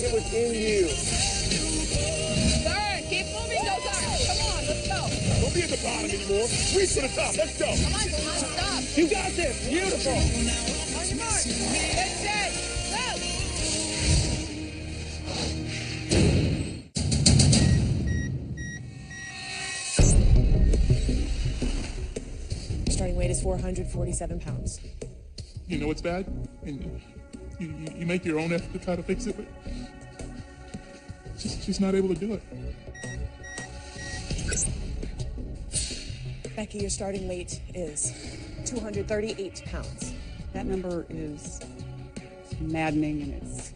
it within you. Third, keep moving, no time. Come on, let's go. Don't be at the bottom anymore. Reach for the top. Let's go. Come on, stop. You got this. Beautiful. On your mark. Get set. Go. Starting weight is 447 pounds. You know it's bad, and you make your own effort to try to fix it, but she's not able to do it. Becky, your starting weight is 238 pounds. That number is maddening and it's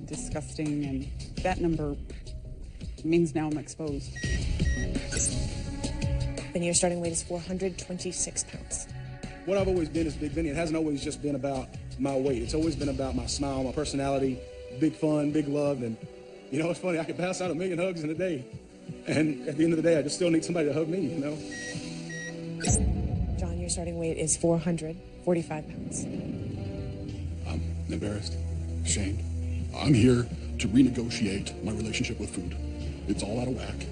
disgusting, and that number means now I'm exposed. Benny, your starting weight is 426 pounds. What I've always been is Big Benny. It hasn't always just been about my weight. It's always been about my smile, my personality, big fun, big love. And, you know, it's funny, I could pass out 1 million hugs in a day. And at the end of the day, I just still need somebody to hug me, you know? John, your starting weight is 445 pounds. I'm embarrassed, ashamed. I'm here to renegotiate my relationship with food. It's all out of whack.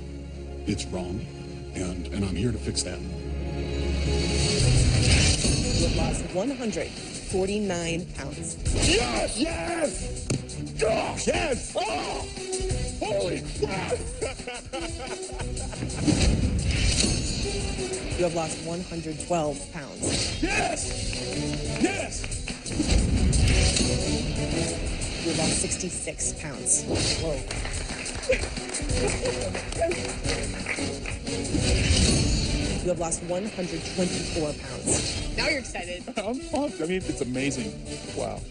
It's wrong. And I'm here to fix that. You have lost 149 pounds. Yes! Yes! Oh, yes! Oh! Holy crap! You have lost 112 pounds. Yes! Yes! You have lost 66 pounds. Whoa. You have lost 124 pounds. Now you're excited. I'm pumped. I mean, it's amazing. Wow.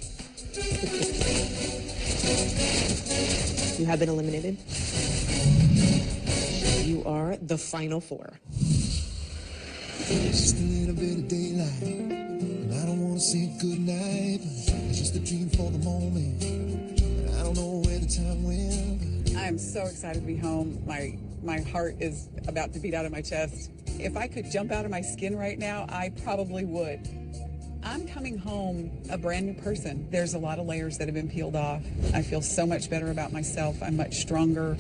You have been eliminated. You are the final four. Just a little bit of daylight, and I don't want to say goodnight. It's just a dream for the moment, and I don't know where the time went. I am so excited to be home. My heart is about to beat out of my chest. If I could jump out of my skin right now, I probably would. I'm coming home a brand new person. There's a lot of layers that have been peeled off. I feel so much better about myself. I'm much stronger.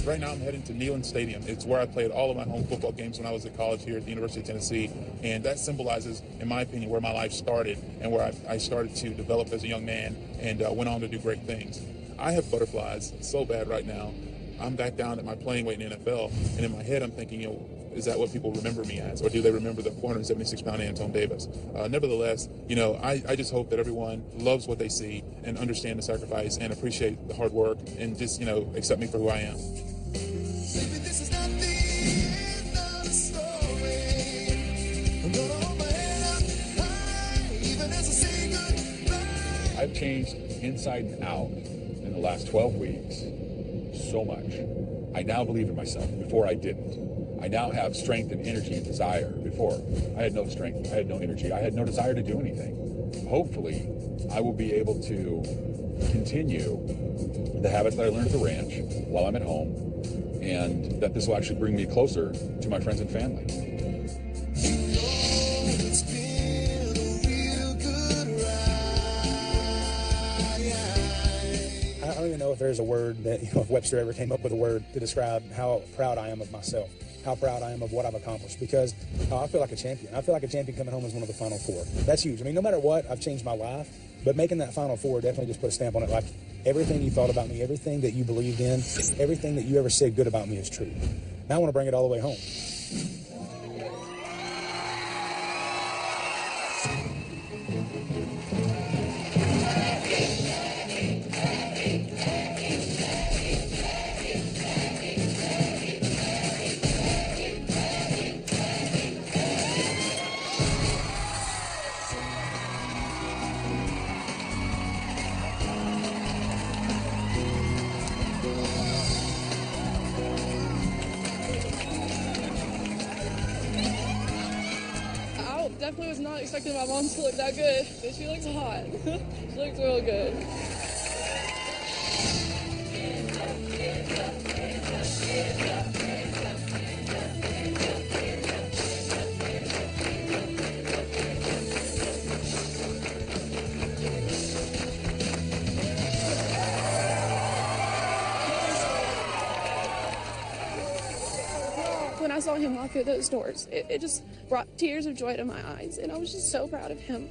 Right now I'm heading to Neyland Stadium. It's where I played all of my home football games when I was at college here at the University of Tennessee. And that symbolizes, in my opinion, where my life started and where I started to develop as a young man and went on to do great things. I have butterflies so bad right now. I'm back down at my playing weight in the NFL, and in my head I'm thinking, you know, is that what people remember me as? Or do they remember the 476-pound Anton Davis? Nevertheless, you know, I just hope that everyone loves what they see and understand the sacrifice and appreciate the hard work and just, you know, accept me for who I am. I've changed inside and out in the last 12 weeks so much. I now believe in myself. Before I didn't. I now have strength and energy and desire. Before, I had no strength, I had no energy, I had no desire to do anything. Hopefully, I will be able to continue the habits that I learned at the ranch while I'm at home, and that this will actually bring me closer to my friends and family. I don't even know if there's a word that, you know, if Webster ever came up with a word to describe how proud I am of myself, how proud I am of what I've accomplished, because I feel like a champion. I feel like a champion coming home as one of the Final Four. That's huge. I mean, no matter what, I've changed my life, but making that Final Four definitely just put a stamp on it. Like, everything you thought about me, everything that you believed in, everything that you ever said good about me is true. Now I want to bring it all the way home. Definitely was not expecting my mom to look that good, but she looks hot. She looks real good. saw him walk through those doors, it just brought tears of joy to my eyes, and I was just so proud of him.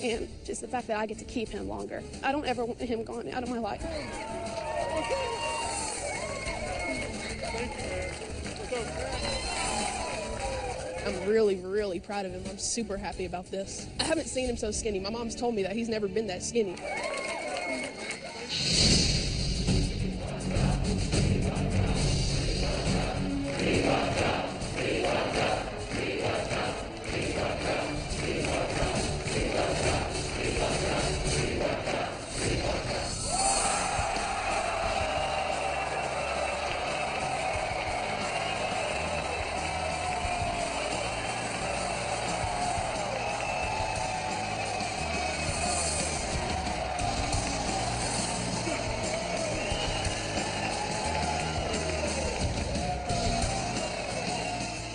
And just the fact that I get to keep him longer. I don't ever want him gone out of my life. I'm really, really proud of him. I'm super happy about this. I haven't seen him so skinny. My mom's told me that he's never been that skinny.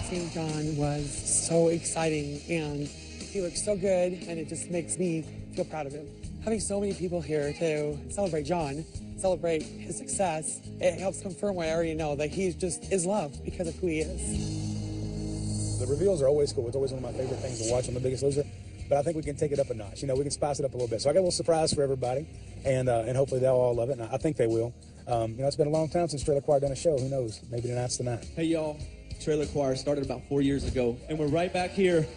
Seeing John was so exciting, and he looked so good, and it just makes me feel proud of him. Having so many people here to celebrate John, celebrate his success, it helps confirm what I already know, that he just is loved because of who he is. The reveals are always cool. It's always one of my favorite things to watch on The Biggest Loser, but I think we can take it up a notch. You know, we can spice it up a little bit. So I got a little surprise for everybody, and hopefully they'll all love it, and I think they will. It's been a long time since Trailer Choir done a show. Who knows? Maybe tonight's the night. Hey, y'all. Trailer Choir started about 4 years ago, and we're right back here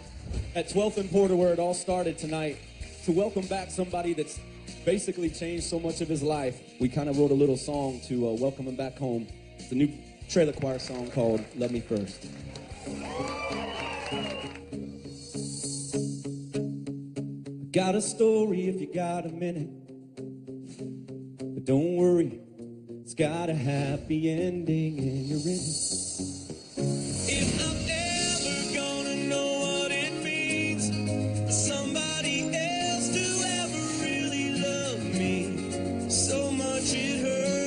at 12th and Porter where it all started tonight to welcome back somebody that's basically changed so much of his life. We kind of wrote a little song to welcome him back home. It's a new Trailer Choir song called Love Me First. Got a story if you got a minute, but don't worry, it's got a happy ending and you're in it. If I'm ever gonna know what it means for somebody else to ever really love me, so much it hurts,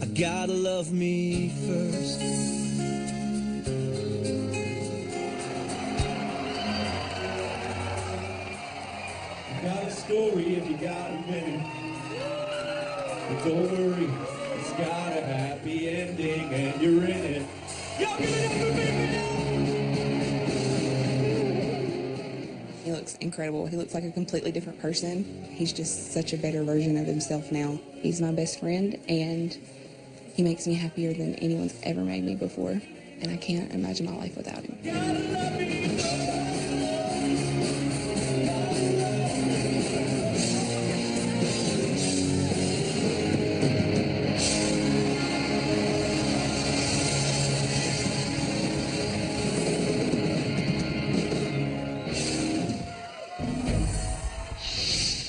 I gotta love me first. Got a story if you got a minute, but don't worry, it's got a happy ending and you're in it. Y'all give it up for me! He looks incredible. He looks like a completely different person. He's just such a better version of himself now. He's my best friend, and he makes me happier than anyone's ever made me before, and I can't imagine my life without him.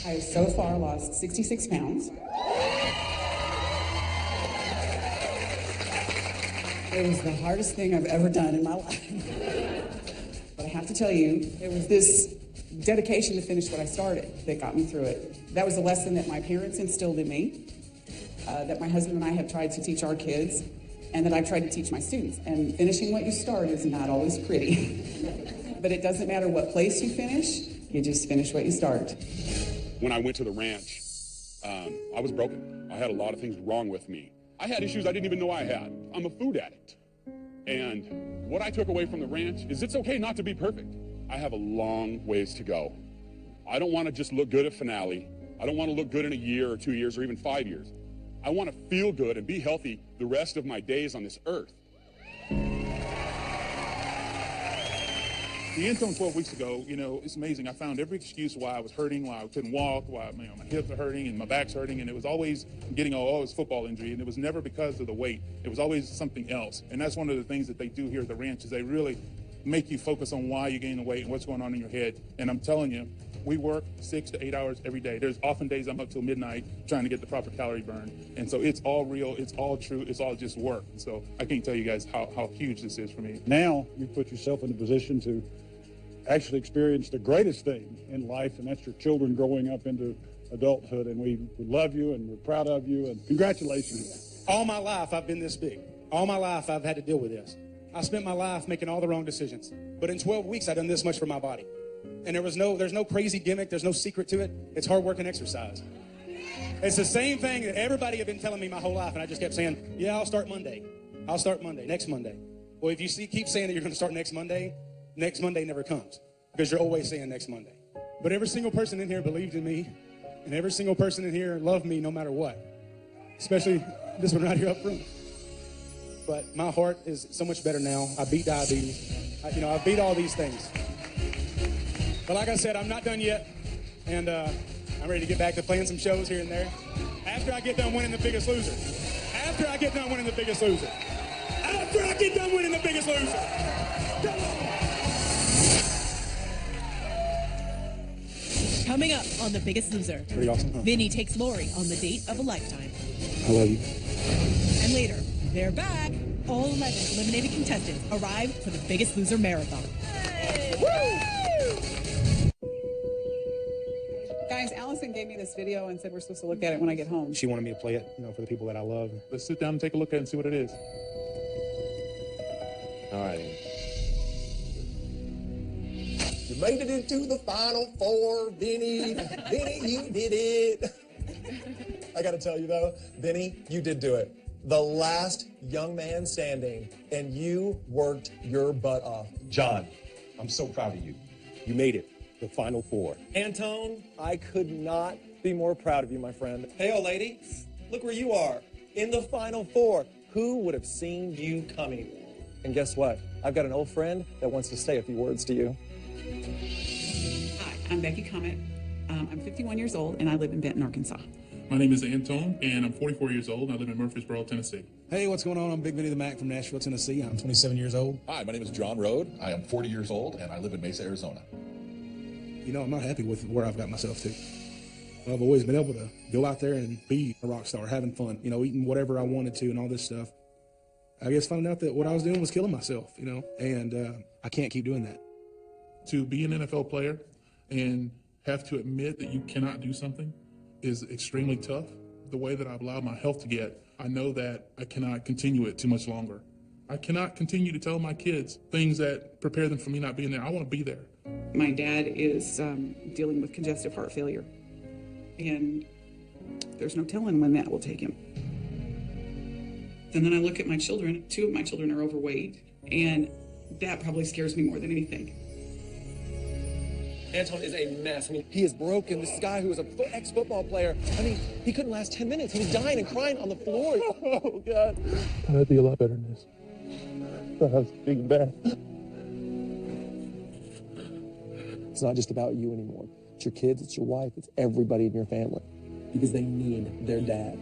I have so far lost 66 pounds. It was the hardest thing I've ever done in my life. But I have to tell you, it was this dedication to finish what I started that got me through it. That was a lesson that my parents instilled in me, that my husband and I have tried to teach our kids, and that I've tried to teach my students. And finishing what you start is not always pretty. But it doesn't matter what place you finish, you just finish what you start. When I went to the ranch, I was broken. I had a lot of things wrong with me. I had issues I didn't even know I had. I'm a food addict. And what I took away from the ranch is it's okay not to be perfect. I have a long ways to go. I don't want to just look good at finale. I don't want to look good in a year or 2 years or even 5 years. I want to feel good and be healthy the rest of my days on this earth. The intern 12 weeks ago, it's amazing. I found every excuse why I was hurting, why I couldn't walk, why my hips are hurting and my back's hurting, and it was always getting, it's football injury, and it was never because of the weight. It was always something else, and that's one of the things that they do here at the ranch is they really make you focus on why you gain the weight and what's going on in your head. And I'm telling you, we work 6 to 8 hours every day. There's often days I'm up till midnight trying to get the proper calorie burn. And so it's all real, it's all true, it's all just work. So I can't tell you guys how huge this is for me. Now you put yourself in a position to actually experience the greatest thing in life, and that's your children growing up into adulthood. And we love you, and we're proud of you, and congratulations. All my life I've been this big. All my life I've had to deal with this. I spent my life making all the wrong decisions. But in 12 weeks I've done this much for my body. And there's no crazy gimmick, there's no secret to it. It's hard work and exercise. It's the same thing that everybody had been telling me my whole life, and I just kept saying, yeah, I'll start Monday. I'll start Monday, next Monday. Well, if you keep saying that you're going to start next Monday never comes because you're always saying next Monday. But every single person in here believed in me, and every single person in here loved me no matter what, especially this one right here up front. But my heart is so much better now. I beat diabetes. I beat all these things. But like I said, I'm not done yet, and I'm ready to get back to playing some shows here and there. After I get done winning the Biggest Loser. After I get done winning the Biggest Loser. After I get done winning the Biggest Loser. Come on. Coming up on The Biggest Loser. Pretty awesome, huh? Vinny takes Lori on the date of a lifetime. I love you. And later, they're back. All 11 eliminated contestants arrive for the Biggest Loser marathon. Guys, Allison gave me this video and said we're supposed to look at it when I get home. She wanted me to play it, for the people that I love. Let's sit down and take a look at it and see what it is. All right. You made it into the Final Four, Vinny. Vinny, you did it. I got to tell you, though, Vinny, you did do it. The last young man standing, and you worked your butt off. John, I'm so proud of you. You made it. The Final Four. Antone, I could not be more proud of you, my friend. Hey, old lady, look where you are, in the Final Four. Who would have seen you coming? And guess what? I've got an old friend that wants to say a few words to you. Hi, I'm Becky Comet. I'm 51 years old, and I live in Benton, Arkansas. My name is Antone, and I'm 44 years old, and I live in Murfreesboro, Tennessee. Hey, what's going on? I'm Big Vinny the Mac from Nashville, Tennessee. I'm 27 years old. Hi, my name is John Rode. I am 40 years old, and I live in Mesa, Arizona. I'm not happy with where I've got myself to. I've always been able to go out there and be a rock star, having fun, eating whatever I wanted to and all this stuff. I guess finding out that what I was doing was killing myself, and I can't keep doing that. To be an NFL player and have to admit that you cannot do something is extremely tough. The way that I've allowed my health to get, I know that I cannot continue it too much longer. I cannot continue to tell my kids things that prepare them for me not being there. I want to be there. My dad is dealing with congestive heart failure, and there's no telling when that will take him. And then I look at my children. 2 of my children are overweight, and that probably scares me more than anything. Antone is a mess. He is broken. This guy who was an ex-football player, he couldn't last 10 minutes. He was dying and crying on the floor. Oh, God. I'd be a lot better than this. I was being bad. It's not just about you anymore. It's your kids, it's your wife, it's everybody in your family. Because they need their dad.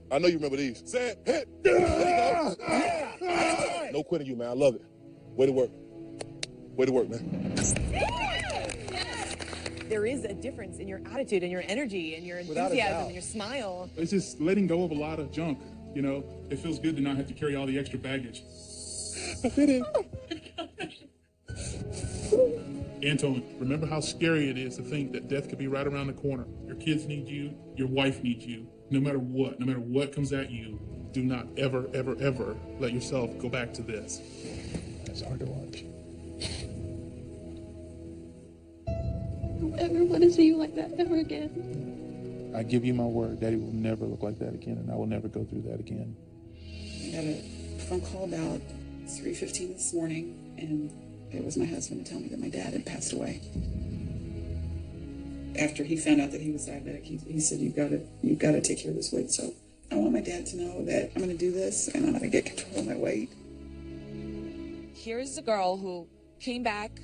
I know you remember these. Say it, hit. There you go. No quitting you, man. I love it. Way to work. Way to work, man. There is a difference in your attitude and your energy and your enthusiasm and your smile. It's just letting go of a lot of junk. It feels good to not have to carry all the extra baggage. I did it. Antone, remember how scary it is to think that death could be right around the corner. Your kids need you. Your wife needs you. No matter what comes at you, do not ever, ever, ever let yourself go back to this. It's hard to watch. I don't ever want to see you like that ever again. I give you my word, Daddy will never look like that again, and I will never go through that again. I got a phone call about 3:15 this morning, and it was my husband to tell me that my dad had passed away. After he found out that he was diabetic, he said, you've got to take care of this weight. So I want my dad to know that I'm going to do this, and I'm going to get control of my weight. Here's a girl who came back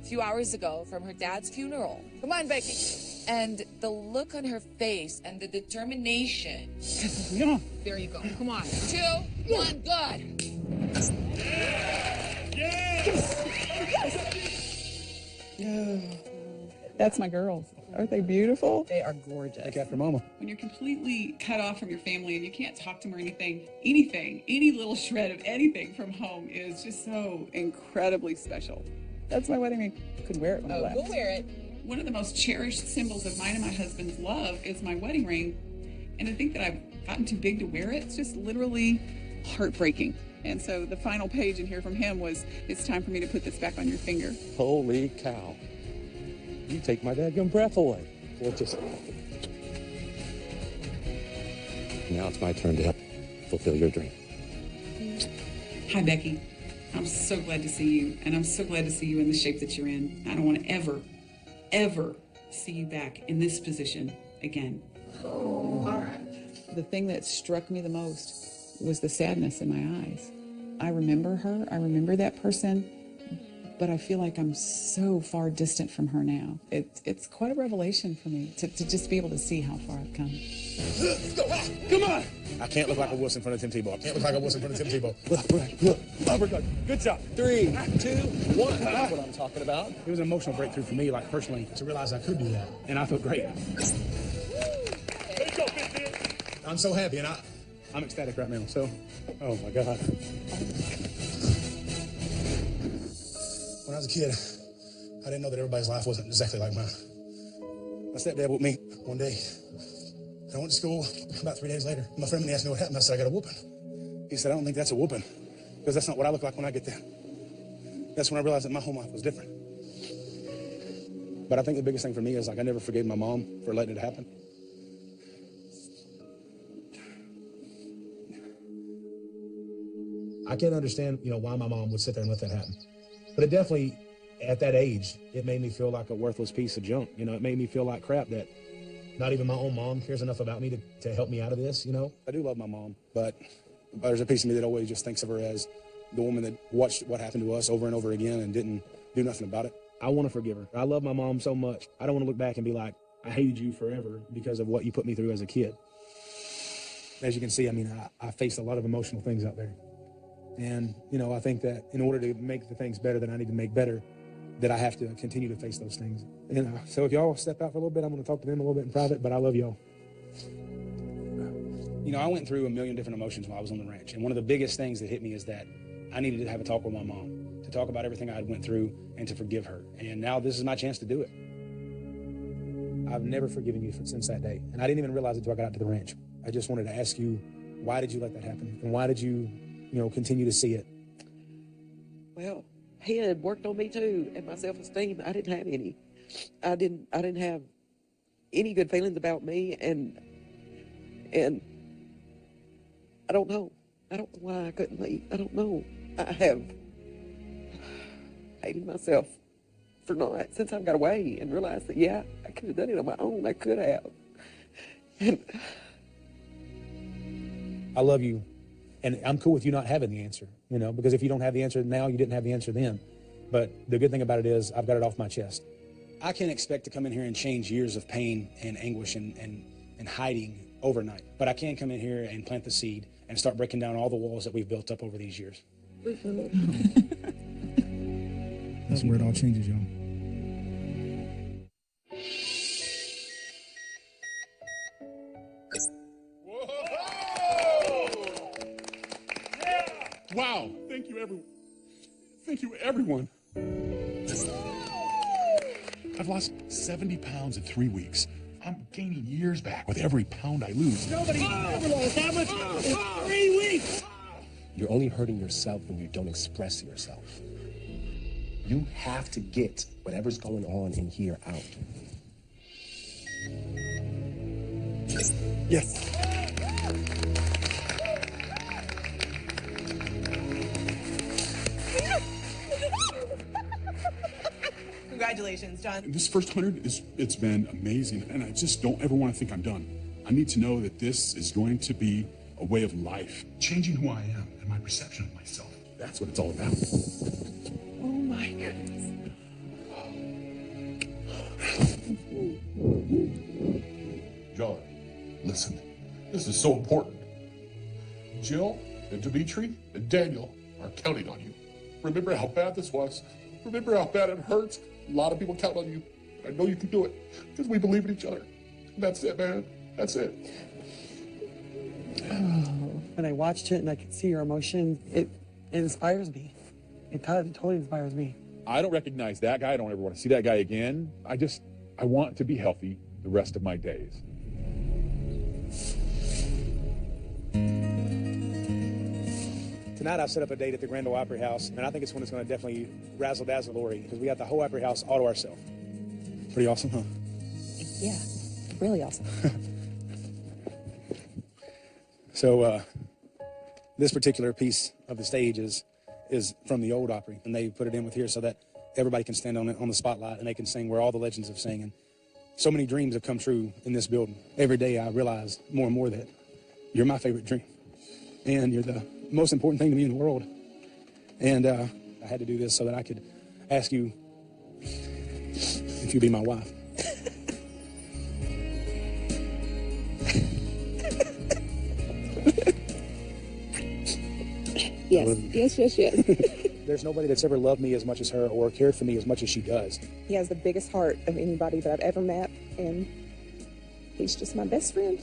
a few hours ago from her dad's funeral. Come on, Becky. And the look on her face and the determination. Yeah. There you go. Come on. 2, 1, good. That's my girls. Aren't they beautiful? They are gorgeous. Like after mama. When you're completely cut off from your family and you can't talk to them or anything, any little shred of anything from home is just so incredibly special. That's my wedding ring. I couldn't wear it when I left. Go wear it. One of the most cherished symbols of mine and my husband's love is my wedding ring. And to think that I've gotten too big to wear it, it's just literally heartbreaking. And so the final page in here from him was, it's time for me to put this back on your finger. Holy cow. You take my dadgum breath away. Well, just... Now it's my turn to help fulfill your dream. Hi, Becky. I'm so glad to see you, and I'm so glad to see you in the shape that you're in. I don't want to ever see you back in this position again. All right. The thing that struck me the most was the sadness in my eyes. I remember her. I remember that person. But I feel like I'm so far distant from her now. It's quite a revelation for me to just be able to see how far I've come. Let's go. Come on. I can't look like a wuss in front of Tim Tebow. I can't look like a wuss in front of Tim Tebow. Look. Uppercut. Good job. 3, 2, 1. That's what I'm talking about. It was an emotional breakthrough for me, like personally, to realize I could do that. And I felt great. I'm so happy, and I'm ecstatic right now. So, oh my God. When I was a kid, I didn't know that everybody's life wasn't exactly like mine. My stepdad woke me one day, and I went to school. About 3 days later, my friend asked me what happened. I said, I got a whooping. He said, I don't think that's a whooping, because that's not what I look like when I get there. That's when I realized that my home life was different. But I think the biggest thing for me is, like, I never forgave my mom for letting it happen. I can't understand, why my mom would sit there and let that happen. But it definitely, at that age, it made me feel like a worthless piece of junk. It made me feel like crap that not even my own mom cares enough about me to help me out of this, I do love my mom, but there's a piece of me that always just thinks of her as the woman that watched what happened to us over and over again and didn't do nothing about it. I want to forgive her. I love my mom so much. I don't want to look back and be like, I hated you forever because of what you put me through as a kid. As you can see, I faced a lot of emotional things out there. And, I think that in order to make the things better that I need to make better, that I have to continue to face those things. So if y'all step out for a little bit, I'm going to talk to them a little bit in private, but I love y'all. I went through a million different emotions while I was on the ranch. And one of the biggest things that hit me is that I needed to have a talk with my mom, to talk about everything I had went through and to forgive her. And now this is my chance to do it. I've never forgiven you since that day. And I didn't even realize it until I got out to the ranch. I just wanted to ask you, why did you let that happen? And why did you continue to see it? Well, he had worked on me too, and my self-esteem. I didn't have any. I didn't have any good feelings about me, and I don't know. I don't know why I couldn't leave. I don't know. I have hated myself for not, since I got away and realized that, yeah, I could have done it on my own. I could have. And I love you. And I'm cool with you not having the answer, because if you don't have the answer now, you didn't have the answer then. But the good thing about it is I've got it off my chest. I can't expect to come in here and change years of pain and anguish and hiding overnight. But I can come in here and plant the seed and start breaking down all the walls that we've built up over these years. That's where it all changes, y'all. Wow. Thank you, everyone. Thank you, everyone. I've lost 70 pounds in 3 weeks. I'm gaining years back with every pound I lose. Nobody ever lost that much in 3 weeks. You're only hurting yourself when you don't express yourself. You have to get whatever's going on in here out. Yes. Congratulations, John. This first 100, it's been amazing, and I just don't ever want to think I'm done. I need to know that this is going to be a way of life, changing who I am and my perception of myself. That's what it's all about. Oh my goodness. John, listen, this is so important. Jill and Dimitri and Daniel are counting on you. Remember how bad this was. Remember how bad it hurts. A lot of people count on you. I know you can do it because we believe in each other. That's it, man. That's it. When I watched it and I could see your emotion, it inspires me. It totally inspires me. I don't recognize that guy. I don't ever want to see that guy again. I want to be healthy the rest of my days. Tonight I've set up a date at the Grand Ole Opry House, and I think it's when it's going to definitely razzle-dazzle Lori, because we got the whole Opry House all to ourselves. Pretty awesome, huh? Yeah, really awesome. So, This particular piece of the stage is from the old Opry, and they put it in with here so that everybody can stand on it on the spotlight and they can sing where all the legends have sang. And so many dreams have come true in this building. Every day I realize more and more that you're my favorite dream, and you're the most important thing to me in the world. And I had to do this so that I could ask you if you'd be my wife. Yes. There's nobody that's ever loved me as much as her or cared for me as much as she does. He has the biggest heart of anybody that I've ever met, and he's just my best friend.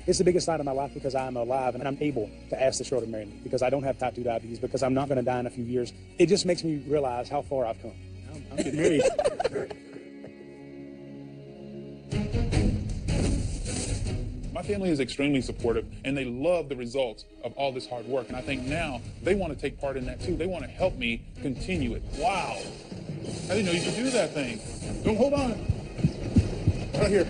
It's the biggest night of my life because I'm alive and I'm able to ask this girl to marry me, because I don't have type 2 diabetes, because I'm not going to die in a few years. It just makes me realize how far I've come. I'm getting married. My family is extremely supportive, and they love the results of all this hard work. And I think now they want to take part in that too. They want to help me continue it. Wow. I didn't know you could do that thing. Don't hold on. Right here.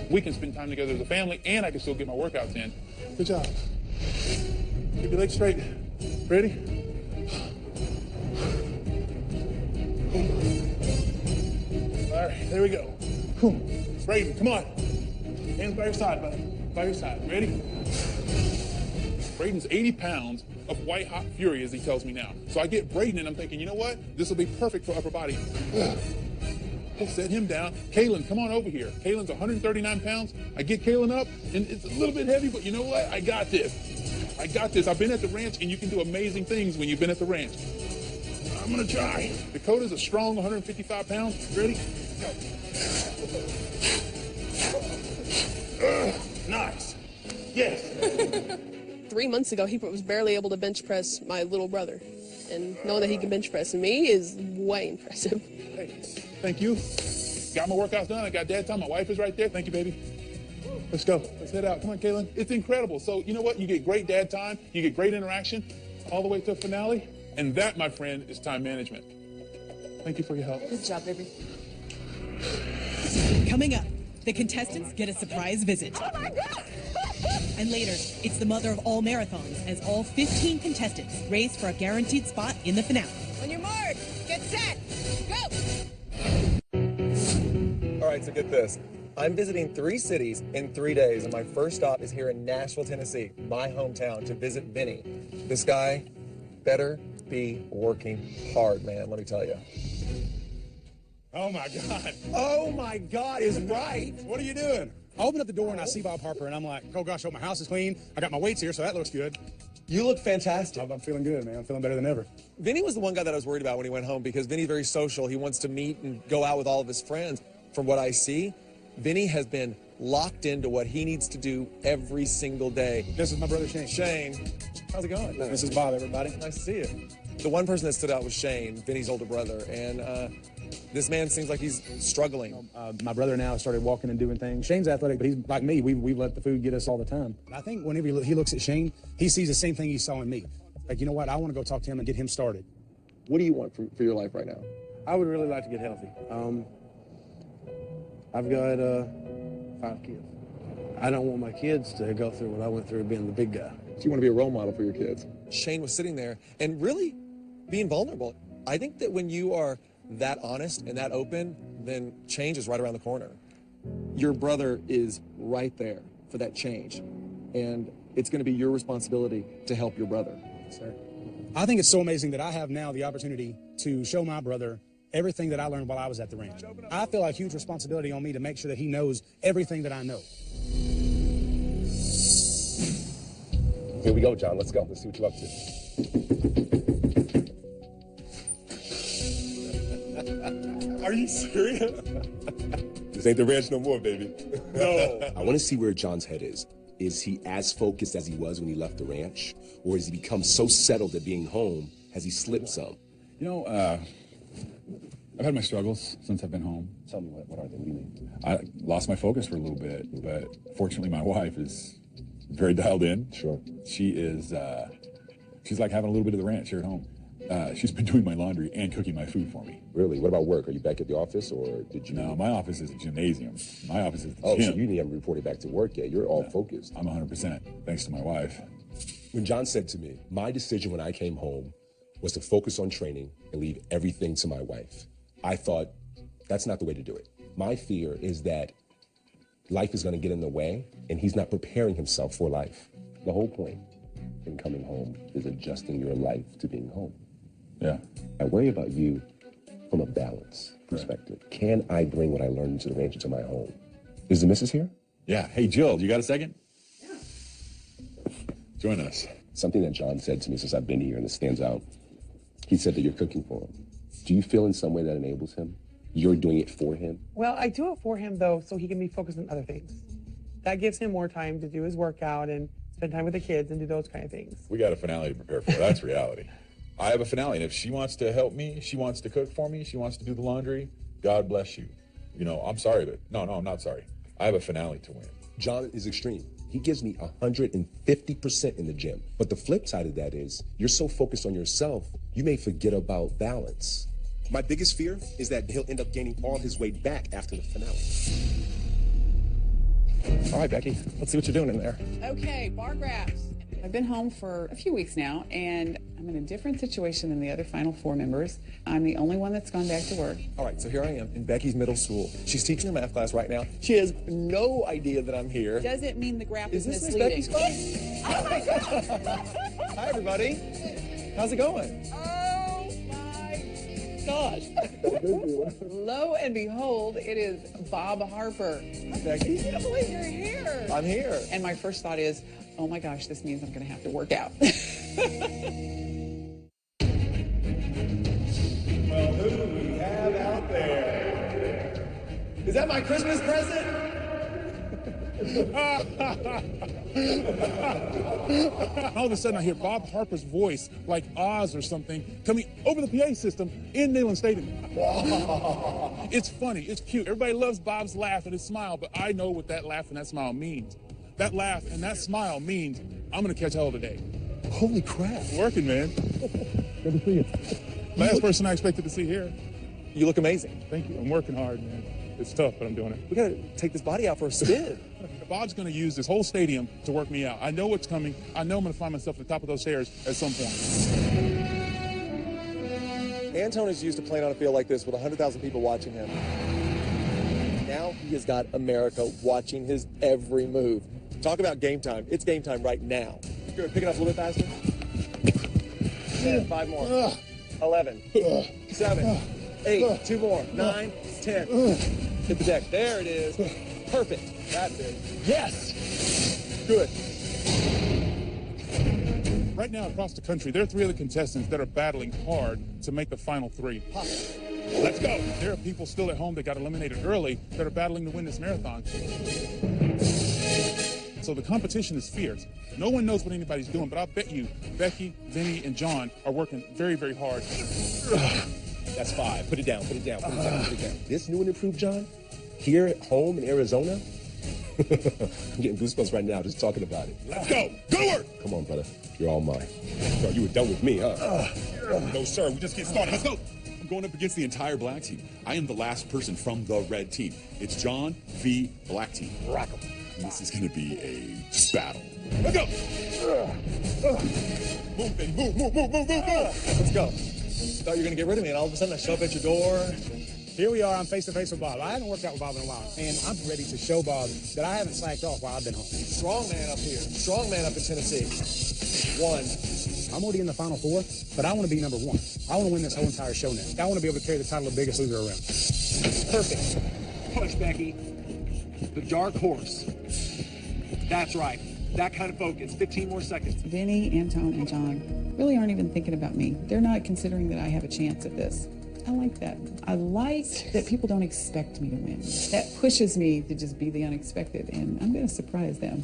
We can spend time together as a family, and I can still get my workouts in. Good job. Keep your legs straight. Ready? All right, there we go. Braden, come on. Hands by your side, buddy. By your side. Ready? Braden's 80 pounds of white hot fury, as he tells me now. So I get Braden, and I'm thinking, you know what? This will be perfect for upper body. We'll set him down. Kaylin, come on over here. Kaylin's 139 pounds. I get Kaylin up, and it's a little bit heavy, but you know what? I got this. I got this. I've been at the ranch, and you can do amazing things when you've been at the ranch. I'm going to try. Dakota's a strong 155 pounds. Ready? Go. Nice. Yes. 3 months ago, he was barely able to bench press my little brother. And knowing that he can bench press me is way impressive. Hey, thank you. Got my workouts done. I got dad time. My wife is right there. Thank you, baby. Let's go. Let's head out. Come on, Kaylin. It's incredible. So, you know what? You get great dad time. You get great interaction all the way to the finale. And that, my friend, is time management. Thank you for your help. Good job, baby. Coming up, the contestants get a surprise visit. Oh my God! And later, it's the mother of all marathons as all 15 contestants race for a guaranteed spot in the finale. On your mark, get set, go! All right, so get this. I'm visiting 3 cities in 3 days, and my first stop is here in Nashville, Tennessee, my hometown, to visit Vinny. This guy better be working hard, man, let me tell you. Oh, my God. Oh, my God is right. What are you doing? I open up the door and I see Bob Harper, and I'm like, oh, gosh, my house is clean. I got my weights here, so that looks good. You look fantastic. I'm feeling good, man. I'm feeling better than ever. Vinny was the one guy that I was worried about when he went home, because Vinny's very social. He wants to meet and go out with all of his friends. From what I see, Vinny has been locked into what he needs to do every single day. This is my brother, Shane. Shane, how's it going? This is Bob, everybody. Nice to see you. The one person that stood out was Shane, Vinny's older brother, and this man seems like he's struggling. My brother now started walking and doing things. Shane's athletic, but he's like me. We let the food get us all the time. I think whenever he looks at Shane, he sees the same thing he saw in me. Like, you know what? I want to go talk to him and get him started. What do you want for your life right now? I would really like to get healthy. I've got 5 kids. I don't want my kids to go through what I went through being the big guy. So you want to be a role model for your kids? Shane was sitting there and really being vulnerable. I think that when you are that honest and that open, then change is right around the corner. Your brother is right there for that change, and it's going to be your responsibility to help your brother. Sir, I think it's so amazing that I have now the opportunity to show my brother everything that I learned while I was at the ranch. I feel a huge responsibility on me to make sure that he knows everything that I know. Here we go, John. Let's go. Let's see what you're up to. Are you serious? This ain't the ranch no more, baby. No. I want to see where John's head is. Is he as focused as he was when he left the ranch? Or has he become so settled at being home, has he slipped some? You know, I've had my struggles since I've been home. Tell me, what are they? What do you mean? I lost my focus for a little bit, but fortunately my wife is very dialed in. Sure. She is, she's like having a little bit of the ranch here at home. She's been doing my laundry and cooking my food for me. Really? What about work? Are you back at the office, or did you... No, my office is a gymnasium. My office is the Oh, gym. so you haven't reported back to work yet. You're all focused. I'm 100%, thanks to my wife. When John said to me, my decision when I came home was to focus on training and leave everything to my wife, I thought, that's not the way to do it. My fear is that life is going to get in the way, and he's not preparing himself for life. The whole point in coming home is adjusting your life to being home. Yeah. I worry about you from a balance perspective. Right. Can I bring what I learned into the range into my home? Is the missus here? Yeah. Hey, Jill, you got a second? Yeah. Join us. Something that John said to me since I've been here, and it stands out. He said that you're cooking for him. Do you feel in some way that enables him? You're doing it for him? Well, I do it for him, though, so he can be focused on other things. That gives him more time to do his workout and spend time with the kids and do those kind of things. We got a finale to prepare for. That's reality. I have a finale, and if she wants to help me, she wants to cook for me, she wants to do the laundry, God bless you. You know, I'm sorry, but no, I'm not sorry. I have a finale to win. John is extreme. He gives me 150% in the gym. But the flip side of that is you're so focused on yourself, you may forget about balance. My biggest fear is that he'll end up gaining all his weight back after the finale. All right, Becky, let's see what you're doing in there. Okay, bar graphs. I've been home for a few weeks now, and I'm in a different situation than the other Final Four members. I'm the only one that's gone back to work. All right, so here I am in Becky's middle school. She's teaching her math class right now. She has no idea that I'm here. Does it mean the graph is this misleading? Miss Becky's class? Oh my God! Hi, everybody. How's it going? Oh my gosh. Lo and behold, it is Bob Harper. Hi, Becky. I can't believe you're here. I'm here. And my first thought is, oh my gosh, this means I'm going to have to work out. Well, who do we have out there? Is that my Christmas present? All of a sudden I hear Bob Harper's voice, like Oz or something, coming over the PA system in Neyland Stadium. It's funny, it's cute. Everybody loves Bob's laugh and his smile, but I know what that laugh and that smile means. That laugh and that smile means I'm going to catch hell today. Holy crap. Working, man. Good to see you. Last person I expected to see here. You look amazing. Thank you. I'm working hard, man. It's tough, but I'm doing it. We got to take this body out for a spin. Bob's going to use this whole stadium to work me out. I know what's coming. I know I'm going to find myself at the top of those stairs at some point. Antone is used to playing on a field like this with 100,000 people watching him. Now he has got America watching his every move. Talk about game time. It's game time right now. Good. Pick it up a little bit faster. 10, 5 more. 11, 7, 8, 2 more. 9, 10. Hit the deck. There it is. Perfect. That's it. Yes. Good. Right now across the country, there are 3 other contestants that are battling hard to make the final 3. Let's go. There are people still at home that got eliminated early that are battling to win this marathon. So the competition is fierce. No one knows what anybody's doing, but I bet you Becky, Vinny, and John are working very, very hard. That's 5. Put it down, put it down, put it down, put it down. This new and improved John, here at home in Arizona, I'm getting goosebumps right now just talking about it. Let's go. Go to work. Come on, brother. You're all mine. So you were done with me, huh? No, sir. We just get started. Let's go. I'm going up against the entire black team. I am the last person from the red team. It's John v. Black team. Rock 'em. This is going to be a battle. Let's go. Move, baby. Move, move, move, move, move, move. Let's go. Thought you were going to get rid of me, and all of a sudden I show up at your door. Here we are, I'm face to face with Bob. I haven't worked out with Bob in a while, and I'm ready to show Bob that I haven't slacked off while I've been home. Strong man up here. Strong man up in Tennessee. 1. I'm already in the Final Four, but I want to be number 1. I want to win this whole entire show now. I want to be able to carry the title of Biggest Loser around. Perfect. Push, Becky. The dark horse. That's right. That kind of focus. 15 more seconds. Vinny, Antone, and John really aren't even thinking about me. They're not considering that I have a chance at this. I like that. I like that people don't expect me to win. That pushes me to just be the unexpected, and I'm going to surprise them.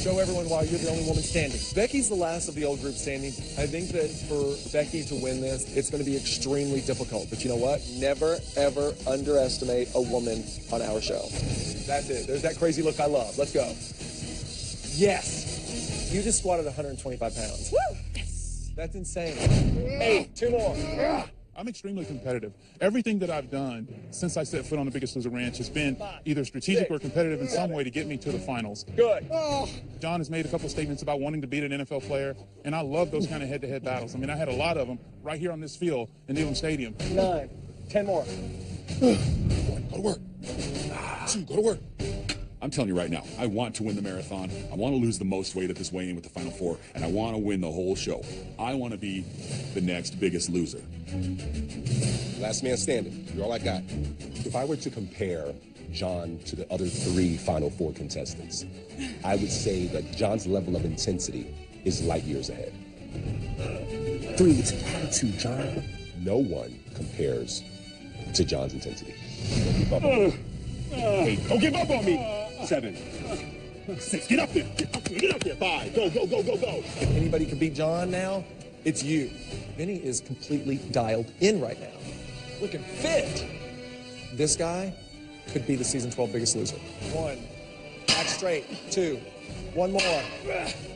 Show everyone why you're the only woman standing. Becky's the last of the old group standing. I think that for Becky to win this, it's going to be extremely difficult. But you know what? Never, ever underestimate a woman on our show. That's it. There's that crazy look I love. Let's go. Yes. You just squatted 125 pounds. Woo! Yes. That's insane. 8, 2 more. I'm extremely competitive. Everything that I've done since I set foot on the Biggest Loser Ranch has been either strategic or competitive in some way to get me to the finals. Good. John has made a couple statements about wanting to beat an NFL player, and I love those kind of head-to-head battles. I mean, I had a lot of them right here on this field in Neyland Stadium. 9, 10 more. Go to work. Go to work. I'm telling you right now, I want to win the marathon. I want to lose the most weight at this weigh-in with the Final Four, and I want to win the whole show. I want to be the next Biggest Loser. Last man standing. You're all I got. If I were to compare John to the other 3 Final Four contestants, I would say that John's level of intensity is light years ahead. 3, it's attitude, John. No one compares to John's intensity. Hey, don't give up on me. 7, 6, get up there. Get up there. 5, go. If anybody can beat John now, it's you. Vinny is completely dialed in right now. Looking fit. This guy could be the season 12 Biggest Loser. 1, back straight. 2, 1 more.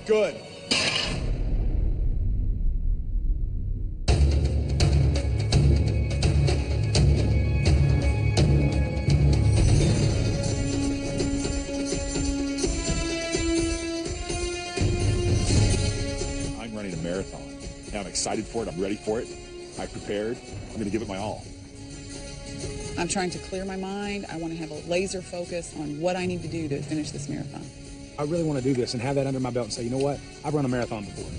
Good. Marathon. And I'm excited for it. I'm ready for it. I prepared. I'm going to give it my all. I'm trying to clear my mind. I want to have a laser focus on what I need to do to finish this marathon. I really want to do this and have that under my belt and say, you know what? I've run a marathon before.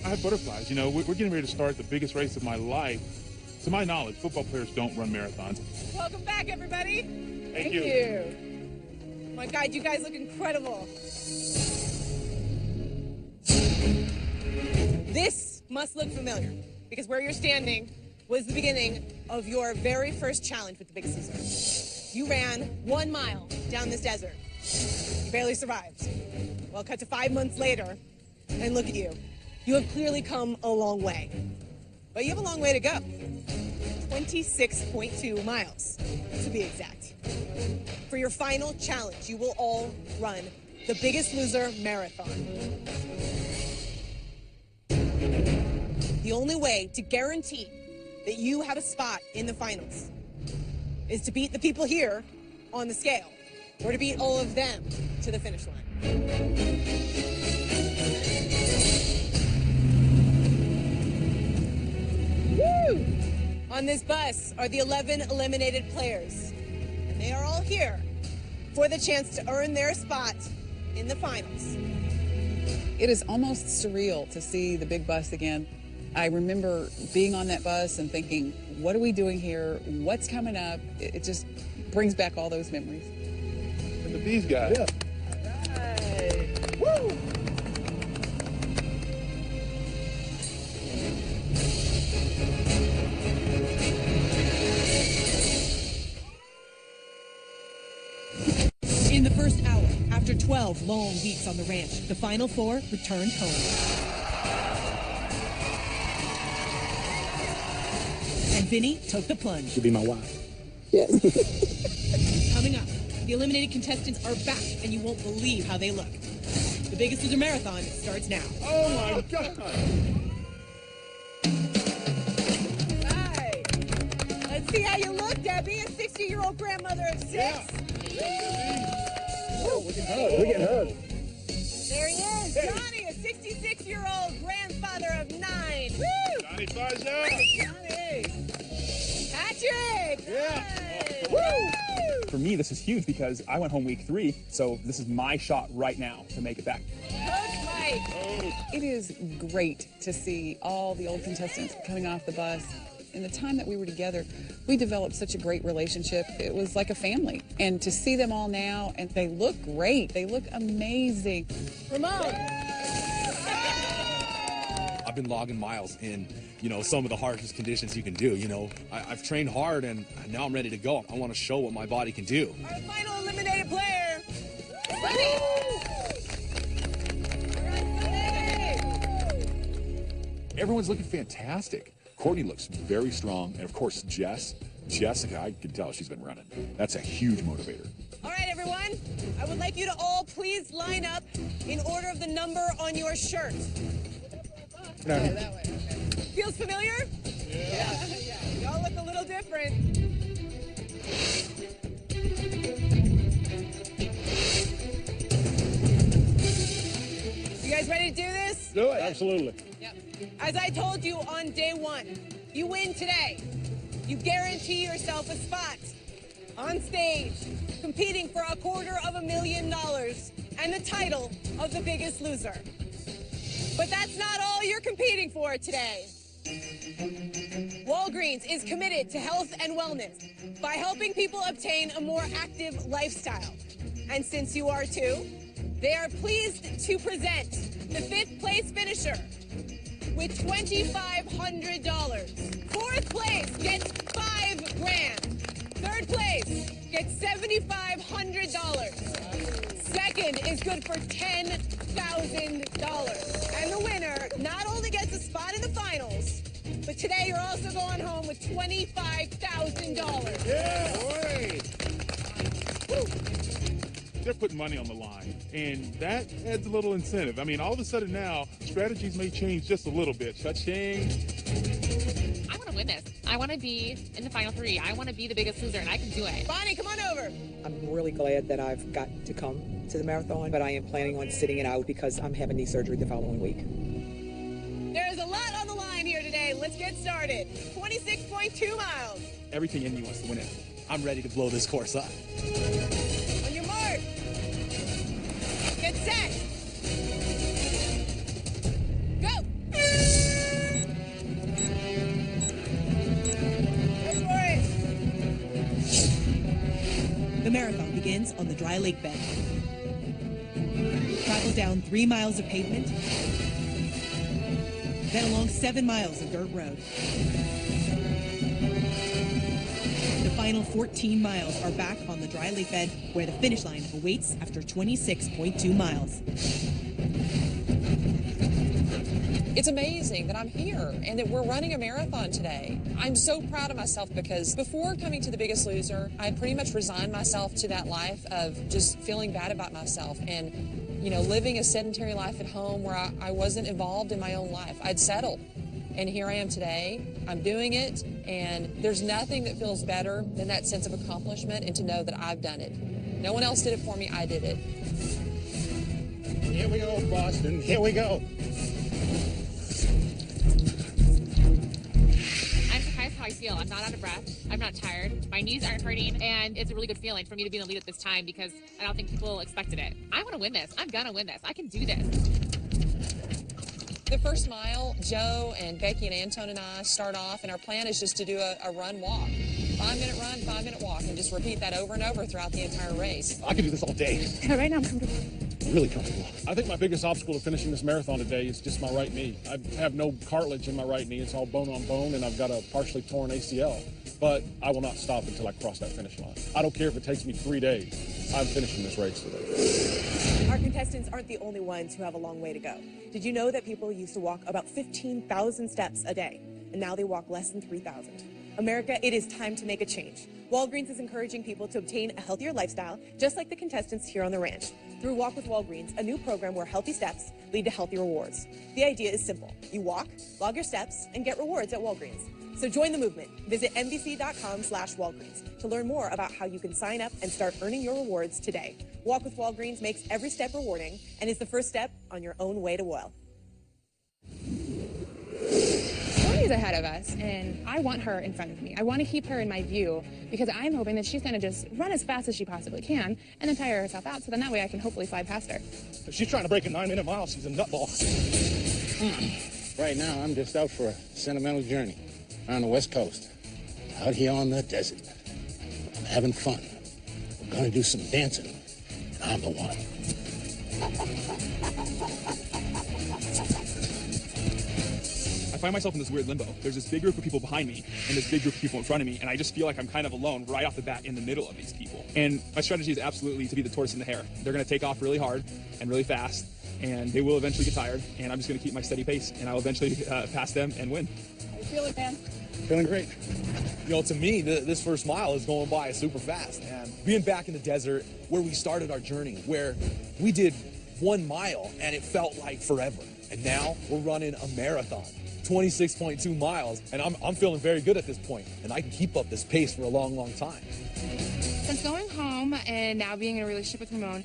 I have butterflies. You know, we're getting ready to start the biggest race of my life. To my knowledge, football players don't run marathons. Welcome back, everybody. Thank you. Oh my God, you guys look incredible. This must look familiar because where you're standing was the beginning of your very first challenge with the Biggest Loser. You ran 1 mile down this desert. You barely survived. Well, cut to 5 months later, and look at you. You have clearly come a long way. But you have a long way to go. 26.2 miles, to be exact. For your final challenge, you will all run the Biggest Loser Marathon. The only way to guarantee that you have a spot in the finals is to beat the people here on the scale, or to beat all of them to the finish line. Woo! On this bus are the 11 eliminated players, and they are all here for the chance to earn their spot in the finals. It is almost surreal to see the big bus again. I remember being on that bus and thinking, what are we doing here? What's coming up? It just brings back all those memories. And the Bees guy. Yeah. Right. Woo! In the first hour, after 12 long weeks on the ranch, the Final Four returned home. And Vinny took the plunge. She'll be my wife. Yes. Coming up, the eliminated contestants are back, and you won't believe how they look. The Biggest Loser Marathon starts now. Oh my God! Right. Let's see how you look, Debbie, a 60-year-old grandmother of 6. Oh, we can hug. We can hug. There he is, Johnny, a 66-year-old grandfather of 9. Woo! Johnny Faja. Johnny. Patrick. Yeah. Woo! For me, this is huge because I went home week 3, so this is my shot right now to make it back. Coach Mike. It is great to see all the old contestants coming off the bus. In the time that we were together, we developed such a great relationship. It was like a family. And to see them all now, and they look great. They look amazing. Ramon. I've been logging miles in, some of the harshest conditions you can do. I've trained hard, and now I'm ready to go. I want to show what my body can do. Our final eliminated player, Sunny. Everyone's looking fantastic. Courtney looks very strong, and of course, Jessica, I can tell she's been running. That's a huge motivator. All right, everyone. I would like you to all please line up in order of the number on your shirt. No. Oh, that way. Okay. Feels familiar? Yeah. Y'all look a little different. You guys ready to do this? Do it. Absolutely. Yep. As I told you on day one, you win today. You guarantee yourself a spot on stage, competing for $250,000 and the title of the Biggest Loser. But that's not all you're competing for today. Walgreens is committed to health and wellness by helping people obtain a more active lifestyle. And since you are too, they are pleased to present the 5th place finisher with $2,500. 4th place gets $5,000. 3rd place gets $7,500. 2nd is good for $10,000. And the winner not only gets a spot in the finals, but today you're also going home with $25,000. Yeah! Woo. They're putting money on the line, and that adds a little incentive. I mean, all of a sudden now, strategies may change just a little bit. Cha-ching. I want to win this. I want to be in the final 3. I want to be the Biggest Loser, and I can do it. Bonnie, come on over. I'm really glad that I've got to come to the marathon, but I am planning on sitting it out because I'm having knee surgery the following week. There's a lot on the line here today. Let's get started. 26.2 miles. Everything in me wants to win it. I'm ready to blow this course up. On your mark. Get set. Go. Go for it. The marathon begins on the dry lake bed. Travel down 3 miles of pavement, then along 7 miles of dirt road. The final 14 miles are back on the dry lake bed, where the finish line awaits after 26.2 miles. It's amazing that I'm here and that we're running a marathon today. I'm so proud of myself because before coming to the Biggest Loser, I pretty much resigned myself to that life of just feeling bad about myself and, you know, living a sedentary life at home where I wasn't involved in my own life. I'd settled. And here I am today. I'm doing it, and there's nothing that feels better than that sense of accomplishment and to know that I've done it. No one else did it for me. I did it. Here we go, Boston. Here we go. I'm surprised how I feel. I'm not out of breath. I'm not tired. My knees aren't hurting, and it's a really good feeling for me to be in the lead at this time because I don't think people expected it. I want to win this. I'm going to win this. I can do this. The first mile, Joe and Becky and Anton and I start off, and our plan is just to do a run-walk. 5-minute run, 5-minute walk, and just repeat that over and over throughout the entire race. I could do this all day. Right now I'm comfortable. Really comfortable. I think my biggest obstacle to finishing this marathon today is just my right knee. I have no cartilage in my right knee. It's all bone on bone, and I've got a partially torn ACL. But I will not stop until I cross that finish line. I don't care if it takes me 3 days. I'm finishing this race today. Our contestants aren't the only ones who have a long way to go. Did you know that people used to walk about 15,000 steps a day, and now they walk less than 3,000? America, it is time to make a change. Walgreens is encouraging people to obtain a healthier lifestyle, just like the contestants here on the ranch. Through Walk with Walgreens, a new program where healthy steps lead to healthy rewards. The idea is simple. You walk, log your steps, and get rewards at Walgreens. So join the movement. Visit NBC.com/Walgreens to learn more about how you can sign up and start earning your rewards today. Walk with Walgreens makes every step rewarding and is the first step on your own way to well. Tony's ahead of us, and I want her in front of me. I want to keep her in my view because I'm hoping that she's going to just run as fast as she possibly can and then tire herself out, so then that way I can hopefully fly past her. If she's trying to break a 9-minute mile, she's a nutball. Right now, I'm just out for a sentimental journey around the West Coast, out here on the desert. I'm having fun. We're going to do some dancing, and I'm the one. I find myself in this weird limbo. There's this big group of people behind me and this big group of people in front of me, and I just feel like I'm kind of alone right off the bat in the middle of these people. And my strategy is absolutely to be the tortoise in the hare. They're going to take off really hard and really fast, and they will eventually get tired, and I'm just going to keep my steady pace, and I will eventually pass them and win. How you feeling, man? Feeling great. You know, to me, this first mile is going by super fast. And being back in the desert where we started our journey, where we did 1 mile and it felt like forever. And now we're running a marathon, 26.2 miles, and I'm feeling very good at this point, and I can keep up this pace for a long, long time. Since going home and now being in a relationship with Ramon,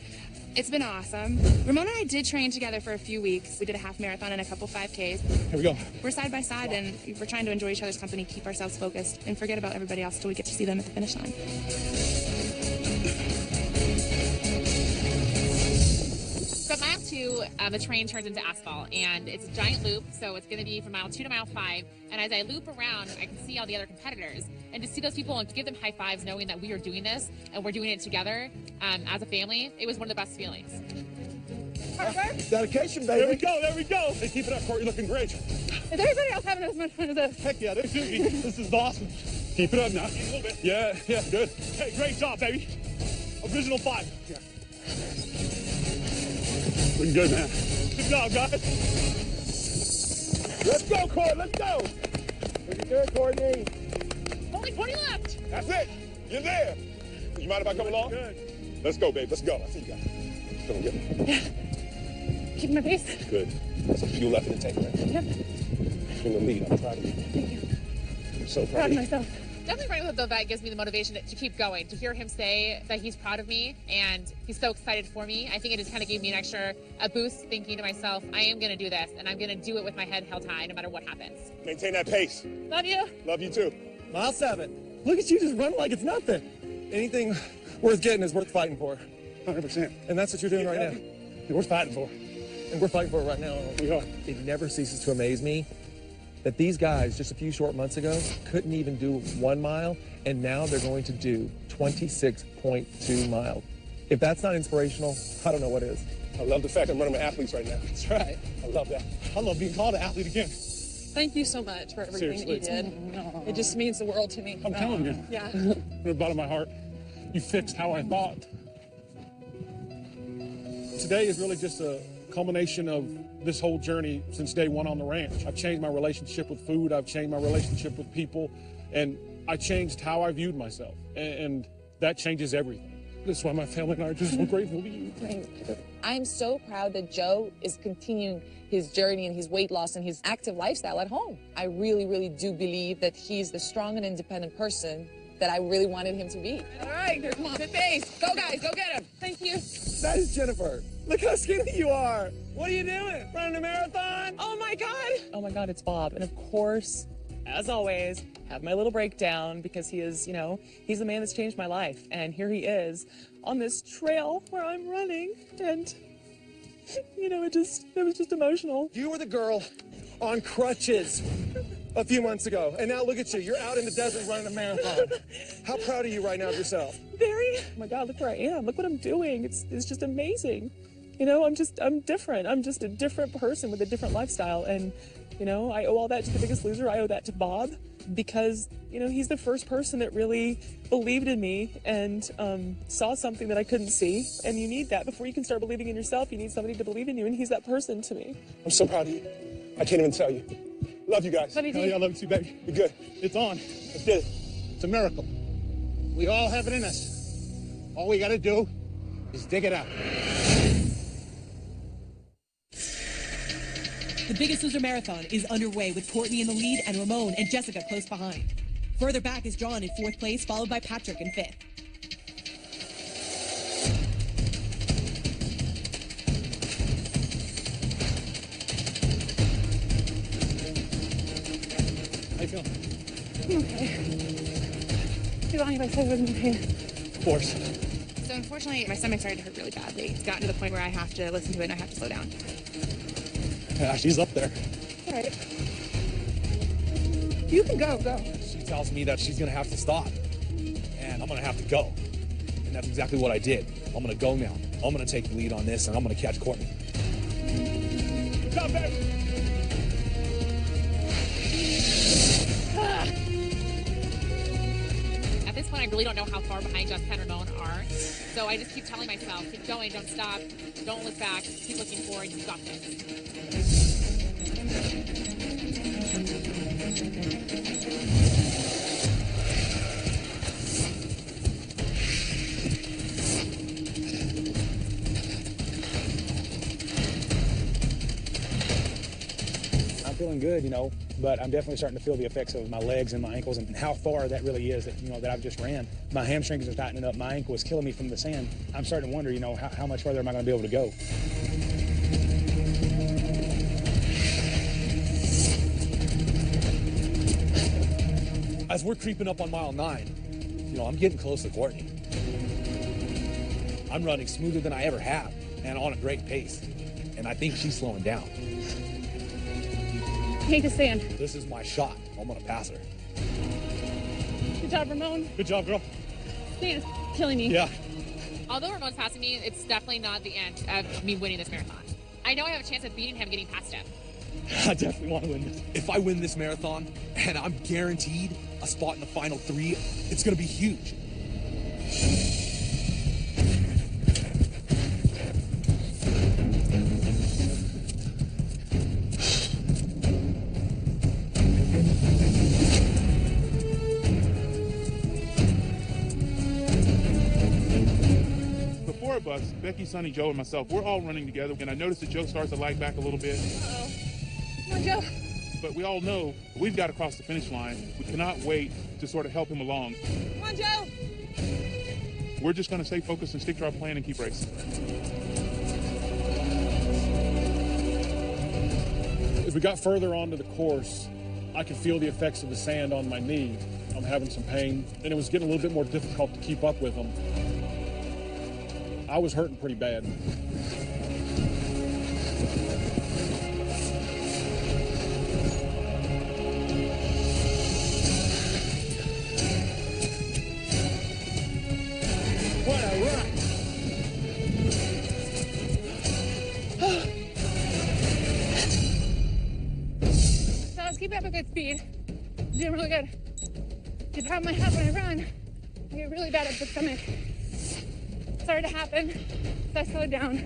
it's been awesome. Ramon and I did train together for a few weeks. We did a half marathon and a couple 5Ks. Here we go. We're side by side, and we're trying to enjoy each other's company, keep ourselves focused, and forget about everybody else till we get to see them at the finish line. So at mile 2, the train turns into asphalt, and it's a giant loop, so it's going to be from mile 2 to mile 5. And as I loop around, I can see all the other competitors, and to see those people and to give them high fives, knowing that we are doing this and we're doing it together as a family, it was one of the best feelings. Dedication, baby. There we go. Hey, keep it up, Court. You're looking great. Is everybody else having as much fun as us? Heck yeah, they should be. This is awesome. Keep it up now. A little bit. Yeah, good. Hey, great job, baby. Original 5. Yeah. Looking good, man. Good job, guys. Let's go, Court. Let's go. Looking good, Courtney. Only 20 left. That's it. You're there. You mind if I come along? Good. Let's go, babe. Let's go. I see you guys. Come on, get me. Yeah. Keeping my pace. Good. That's a few left in the tank, right? Yep. You're in the lead. I'm proud of you. Thank you. I'm so Proud of myself. Definitely running with though that gives me the motivation to keep going, to hear him say that he's proud of me and he's so excited for me. I think it just kind of gave me an extra boost, thinking to myself, I am going to do this, and I'm going to do it with my head held high no matter what happens. Maintain that pace. Love you. Love you too. Mile 7. Look at you just running like it's nothing. Anything worth getting is worth fighting for. 100%. And that's what you're doing right now. We're fighting for. And we're fighting for it right now. We are. It never ceases to amaze me that these guys just a few short months ago couldn't even do 1 mile, and now they're going to do 26.2 miles. If that's not inspirational, I don't know what is. I love the fact I'm running with athletes right now. That's right. I love that. I love being called an athlete again. Thank you so much for everything that you Seriously. did. It just means the world to me. I'm telling you. Yeah. From the bottom of my heart, you fixed how I thought. Today is really just a culmination of this whole journey since day one on the ranch. I've changed my relationship with food. I've changed my relationship with people. And I changed how I viewed myself. And that changes everything. That's why my family and I are just so grateful to you. I'm so proud that Joe is continuing his journey and his weight loss and his active lifestyle at home. I really, really do believe that he's the strong and independent person that I really wanted him to be. All right, come on, the pace. Go, guys, go get him. Thank you. That is Jennifer. Look how skinny you are. What are you doing? Running a marathon? Oh my God, it's Bob. And of course, as always, have my little breakdown because he is, he's the man that's changed my life. And here he is on this trail where I'm running. And, it was just emotional. You were the girl on crutches a few months ago. And now look at you. You're out in the desert running a marathon. How proud are you right now of yourself? Oh my God, look where I am. Look what I'm doing. It's just amazing. I'm different. I'm just a different person with a different lifestyle. And, I owe all that to the Biggest Loser. I owe that to Bob because, he's the first person that really believed in me and saw something that I couldn't see. And you need that before you can start believing in yourself. You need somebody to believe in you. And he's that person to me. I'm so proud of you. I can't even tell you. Love you guys. Love you, Oh, yeah, I love you too, baby. You're good. It's on. Let's get it. It's a miracle. We all have it in us. All we got to do is dig it out. The Biggest Loser Marathon is underway with Courtney in the lead and Ramon and Jessica close behind. Further back is John in 4th place, followed by Patrick in 5th. How you feeling? I'm okay. Too long if I said I wasn't in pain. Of course. So unfortunately, my stomach started to hurt really badly. It's gotten to the point where I have to listen to it and I have to slow down. Yeah, she's up there. All right. You can go. She tells me that she's going to have to stop, and I'm going to have to go. And that's exactly what I did. I'm going to go now. I'm going to take the lead on this, and I'm going to catch Courtney. Good job, baby. At this point, I really don't know how far behind Jessica and Ramon are. So I just keep telling myself, keep going, don't stop, don't look back, keep looking forward, you've got this. feeling good, you know, but I'm definitely starting to feel the effects of my legs and my ankles and how far that really is that, you know, that I've just ran. My hamstrings are tightening up. My ankle is killing me from the sand. I'm starting to wonder, you know, how much further am I going to be able to go? As we're creeping up on mile 9, you know, I'm getting close to Courtney. I'm running smoother than I ever have and on a great pace. And I think she's slowing down. Take a stand. This is my shot. I'm going to pass her. Good job, Ramon. Good job, girl. Stand is killing me. Yeah. Although Ramon's passing me, it's definitely not the end of me winning this marathon. I know I have a chance of beating him, getting past him. I definitely want to win this. If I win this marathon, and I'm guaranteed a spot in the final 3, it's going to be huge. Before us, Becky, Sonny, Joe, and myself, we're all running together, and I noticed that Joe starts to lag back a little bit. Uh-oh. Come on, Joe. But we all know we've got to cross the finish line. We cannot wait to sort of help him along. Come on, Joe. We're just going to stay focused and stick to our plan and keep racing. As we got further onto the course, I could feel the effects of the sand on my knee. I'm having some pain, and it was getting a little bit more difficult to keep up with them. I was hurting pretty bad. What a run! Fellas, keep up a good speed. I'm doing really good. Get out of my head when I run. I get really bad at the stomach. Started to happen, so I slowed down.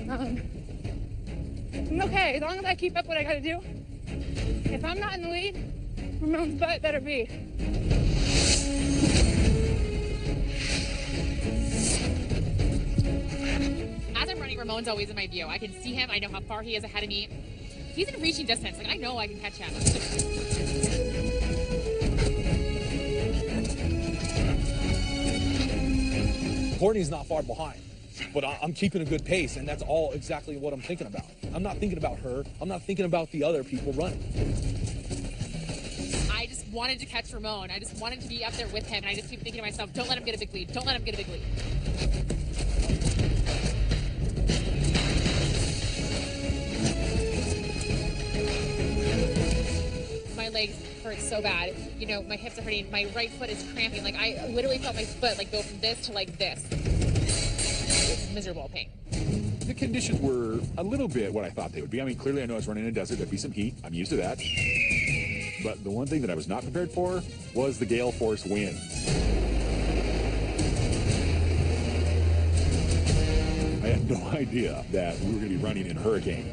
I'm okay, as long as I keep up what I gotta do. If I'm not in the lead, Ramon's butt better be. As I'm running, Ramon's always in my view. I can see him. I know how far he is ahead of me. He's in reaching distance. Like, I know I can catch him. Courtney's not far behind, but I'm keeping a good pace, and that's all exactly what I'm thinking about. I'm not thinking about her. I'm not thinking about the other people running. I just wanted to catch Ramon. I just wanted to be up there with him, and I just keep thinking to myself, don't let him get a big lead. Don't let him get a big lead. My legs hurt so bad. You know, my hips are hurting. My right foot is cramping. Like, I literally felt my foot like go from this to like this. It's miserable pain. The conditions were a little bit what I thought they would be. I mean, clearly I know I was running in a desert. There'd be some heat. I'm used to that. But the one thing that I was not prepared for was the gale force winds. I had no idea that we were going to be running in hurricane.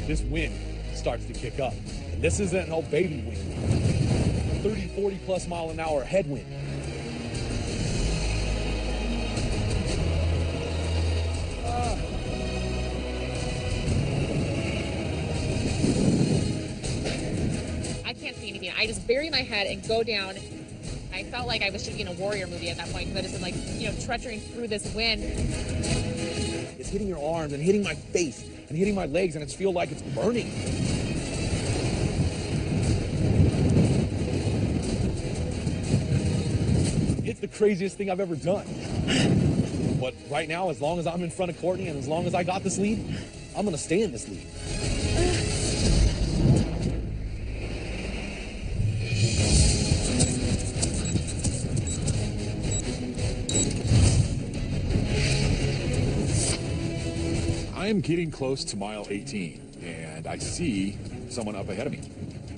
This wind starts to kick up. And this isn't no baby wind. 30, 40 plus mile an hour headwind. I can't see anything. I just bury my head and go down. I felt like I was shooting a warrior movie at that point because I just been like, you know, treachery through this wind. It's hitting your arms and hitting my face and hitting my legs, and it's feel like it's burning. It's the craziest thing I've ever done. But right now, as long as I'm in front of Courtney and as long as I got this lead, I'm going to stay in this lead. I'm getting close to mile 18, and I see someone up ahead of me.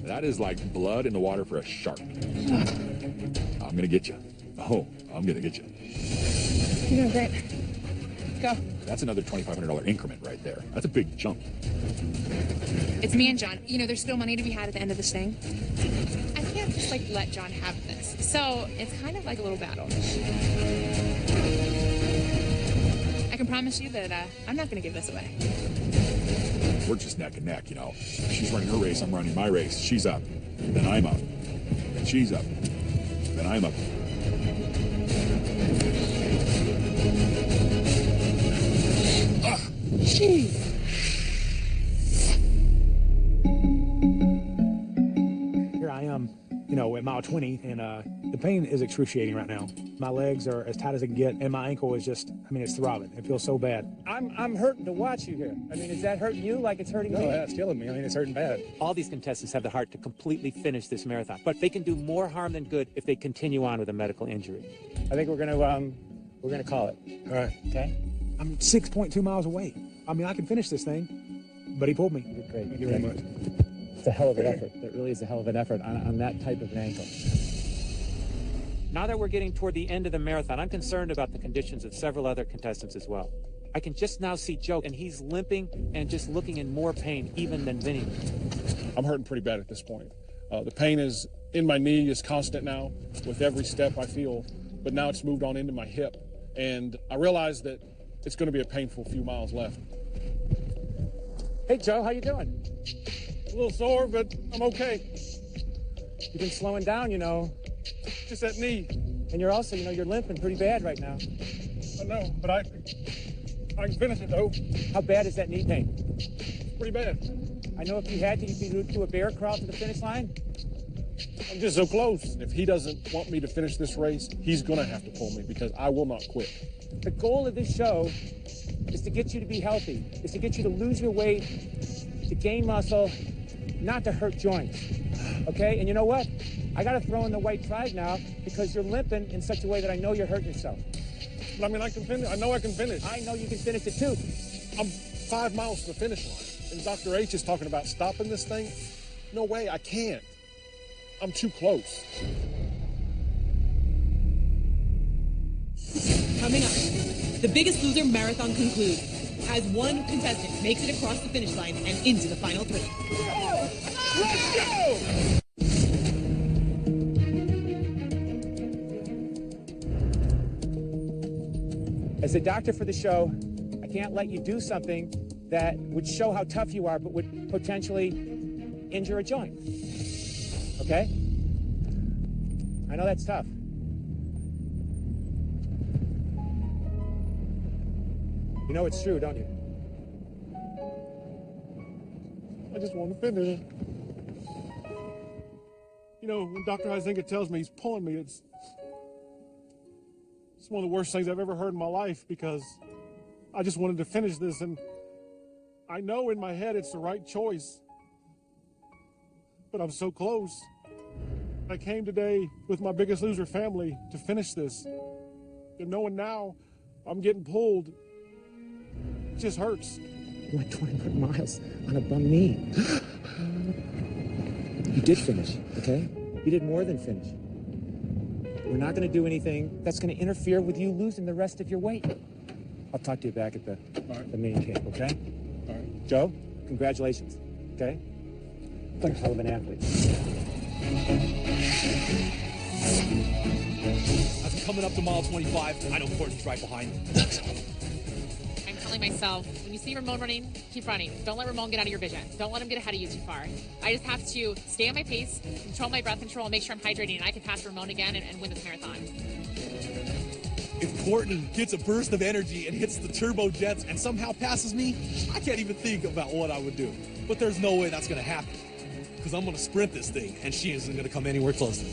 That is like blood in the water for a shark. I'm gonna get you. Oh, I'm gonna get you. You're doing great. Go. That's another $2,500 increment right there. That's a big jump. It's me and John. You know, there's still money to be had at the end of this thing. I can't just, like, let John have this. So it's kind of like a little battle. I can promise you that I'm not going to give this away. we're just neck and neck, you know. She's running her race, I'm running my race. She's up, then I'm up. Then she's up, then I'm up. Jeez. Here I am, you know, at mile 20, and the pain is excruciating right now. My legs are as tight as I can get, and my ankle is just, I mean, it's throbbing. It feels so bad. I'm hurting to watch you here. I mean, is that hurting you like it's hurting me? No, that's killing me. I mean, it's hurting bad. All these contestants have the heart to completely finish this marathon, but they can do more harm than good if they continue on with a medical injury. I think we're gonna call it. All right. Okay? I'm 6.2 miles away. I mean, I can finish this thing, but he pulled me. You're great. Thank you very much. It's a hell of an effort. It really is a hell of an effort on that type of an ankle. Now that we're getting toward the end of the marathon, I'm concerned about the conditions of several other contestants as well. I can just now see Joe, and he's limping and just looking in more pain even than Vinny. I'm hurting pretty bad at this point. The pain is in my knee is constant now with every step I feel, but now it's moved on into my hip. And I realize that it's going to be a painful few miles left. Hey, Joe, how you doing? A little sore, but I'm okay. You've been slowing down, you know. Just that knee. And you're also, you know, you're limping pretty bad right now. I know, but I can finish it, though. How bad is that knee pain? Pretty bad. I know if you had to, you'd do a bear crawl to the finish line. I'm just so close. If he doesn't want me to finish this race, he's going to have to pull me because I will not quit. The goal of this show is to get you to be healthy, is to get you to lose your weight, to gain muscle, not to hurt joints, okay? And you know what? I got to throw in the white flag now because you're limping in such a way that I know you're hurting yourself. But I mean, I can finish. I know I can finish. I know you can finish it too. I'm 5 miles from the finish line, and Dr. H is talking about stopping this thing. No way, I can't. I'm too close. Coming up, the Biggest Loser marathon concludes as one contestant makes it across the finish line and into the final 3. Let's go! As a doctor for the show, I can't let you do something that would show how tough you are, but would potentially injure a joint. Okay? I know that's tough. You know it's true, don't you? I just want to finish it. You know, when Dr. Huizinga tells me he's pulling me, it's one of the worst things I've ever heard in my life because I just wanted to finish this, and I know in my head it's the right choice, but I'm so close. I came today with my Biggest Loser family to finish this, and knowing now I'm getting pulled, it just hurts. You went 21 miles on a bum knee. You did finish, okay? You did more than finish. We're not going to do anything that's going to interfere with you losing the rest of your weight. I'll talk to you back at the main camp, okay? All right. Joe, congratulations, okay? You're a hell of an athlete. As I'm coming up to mile 25, I know Courtney's right behind me. I'm telling myself, when you see Ramon running, keep running. Don't let Ramon get out of your vision. Don't let him get ahead of you too far. I just have to stay on my pace, control my breath control, and make sure I'm hydrating, and I can pass Ramon again and win this marathon. If Courtney gets a burst of energy and hits the turbo jets and somehow passes me, I can't even think about what I would do. But there's no way that's going to happen because I'm going to sprint this thing, and she isn't going to come anywhere close to me.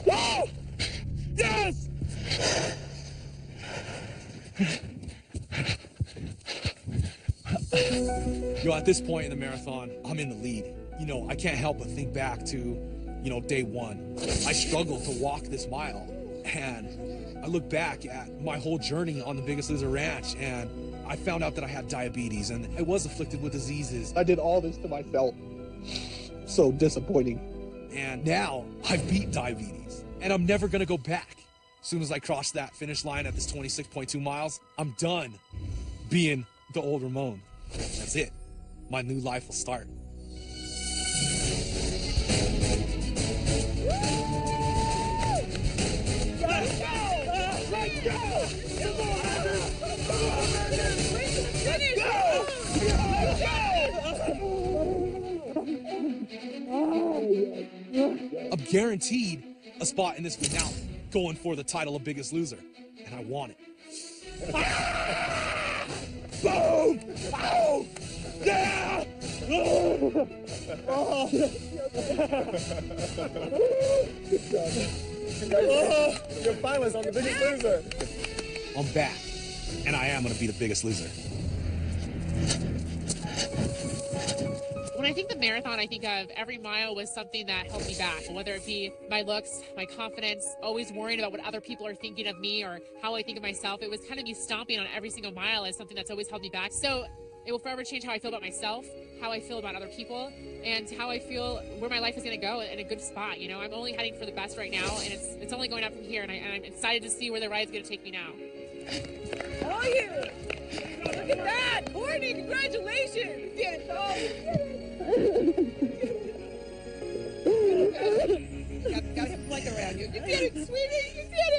Whoa! Yes! Yo, at this point in the marathon, I'm in the lead. You know, I can't help but think back to, you know, day one. I struggled to walk this mile, and I look back at my whole journey on the Biggest Loser Ranch, and I found out that I had diabetes, and I was afflicted with diseases. I did all this to myself. So disappointing. And now I've beat diabetes, and I'm never gonna go back. As soon as I cross that finish line at this 26.2 miles, I'm done being the old Ramon. That's it. My new life will start. Let's go! Let's go! Come on, guaranteed a spot in this finale, going for the title of Biggest Loser, and I want it. Boom! Boom! Yeah! Oh. You're finalist on the Biggest Loser. I'm back, and I am going to be the Biggest Loser. When I think the marathon, I think of every mile was something that held me back, whether it be my looks, my confidence, always worrying about what other people are thinking of me or how I think of myself. It was kind of me stomping on every single mile as something that's always held me back. So it will forever change how I feel about myself, how I feel about other people, and how I feel where my life is going to go in a good spot. You know, I'm only heading for the best right now, and it's only going up from here, and I'm excited to see where the ride's going to take me now. Oh, yeah. Look at that. Courtney, congratulations. Yes. Oh, gotta have flick around you. You did it, sweetie. You did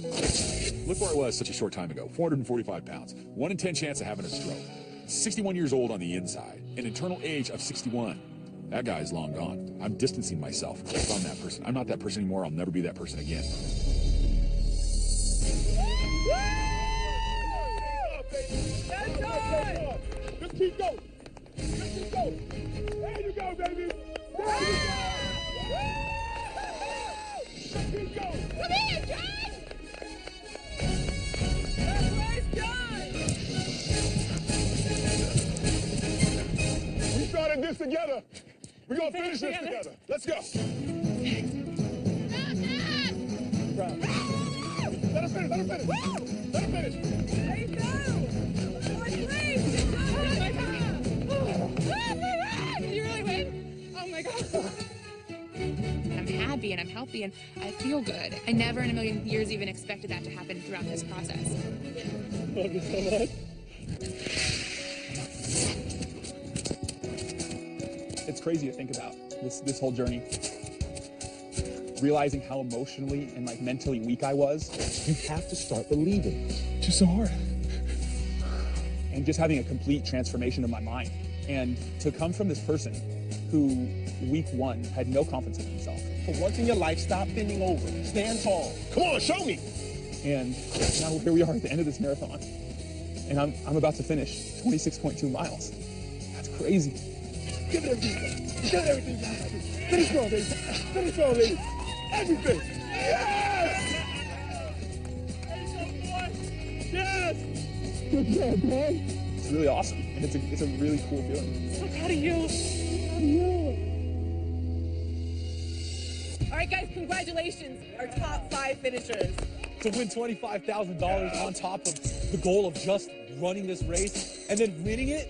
it. Look where I was such a short time ago. 445 pounds. 1 in 10 chance of having a stroke. 61 years old on the inside. An internal age of 61. That guy's long gone. I'm distancing myself from that person. I'm not that person anymore. I'll never be that person again. That's right. Just keep going. Just keep going. There you go, baby. There you go. Just keep going. Come here, John. Where's John? We started this together. We're going to finish this together. Let's go. Let her finish. Let her finish. Let her finish. There you go. Did you really win? Oh my God. I'm happy and I'm healthy and I feel good. I never in a million years even expected that to happen throughout this process. Love you so much. It's crazy to think about this whole journey. Realizing how emotionally and like mentally weak I was. You have to start believing. It's just so hard. And just having a complete transformation of my mind. And to come from this person who week one had no confidence in himself. For once in your life, stop bending over. Stand tall. Come on, show me. And now here we are at the end of this marathon. And I'm about to finish 26.2 miles. That's crazy. Give it everything. Give it everything. Finish strong, baby. Finish strong, baby. Everything. Yes! Yes! Good job, man. It's really awesome. And it's a really cool feeling. So proud of you. All right, guys, congratulations. Our top 5 finishers. To win $25,000 on top of the goal of just running this race and then winning it,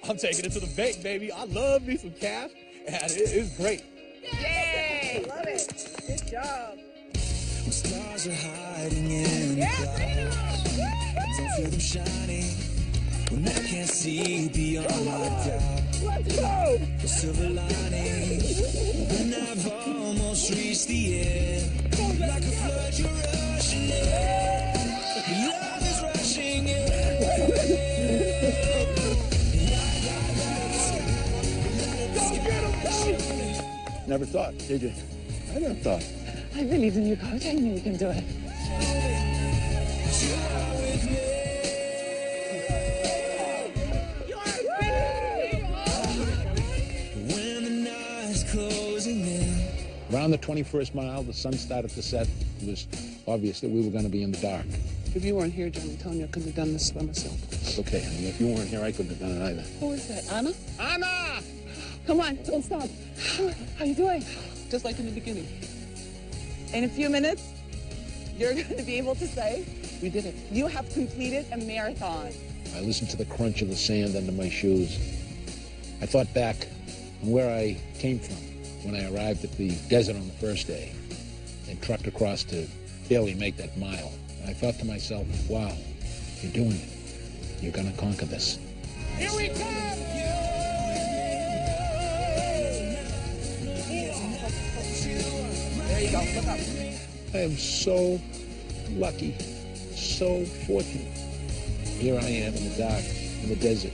I'm taking it to the bank, baby. I love me some cash, and it is great. Yay! Love it. Good job. Stars are hiding in the clouds. Don't feel them shining when I can't see beyond my doubt. Let's go! The silver lining when I've almost reached the end. Like a flood, you're rushing in. Your love is rushing in. Never thought, did you? I never thought. I believe in you, Coach. I knew you can do it. When the night's closing in. Around the 21st mile, the sun started to set. It was obvious that we were going to be in the dark. If you weren't here, John, I'm telling you, I couldn't have done this by myself. It's okay, honey. If you weren't here, I couldn't have done it either. Who is that? Anna? Anna! Come on, don't stop. How you doing? Just like in the beginning. In a few minutes, you're going to be able to say, we did it. You have completed a marathon. I listened to the crunch of the sand under my shoes. I thought back on where I came from when I arrived at the desert on the first day and trucked across to barely make that mile. And I thought to myself, wow, you're doing it. You're going to conquer this. Here we come! There you go. Look up. I am so lucky, so fortunate. Here I am in the dark, in the desert,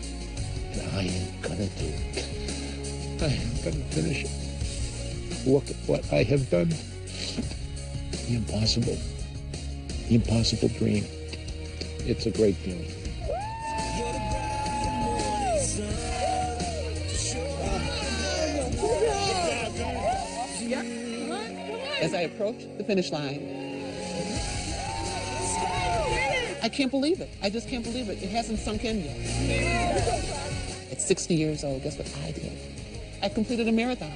and I am gonna do it. I am going to finish it. Look at what I have done. The impossible dream. It's a great feeling. As I approach the finish line, I can't believe it. I just can't believe it. It hasn't sunk in yet. At 60 years old, guess what I did? I completed a marathon.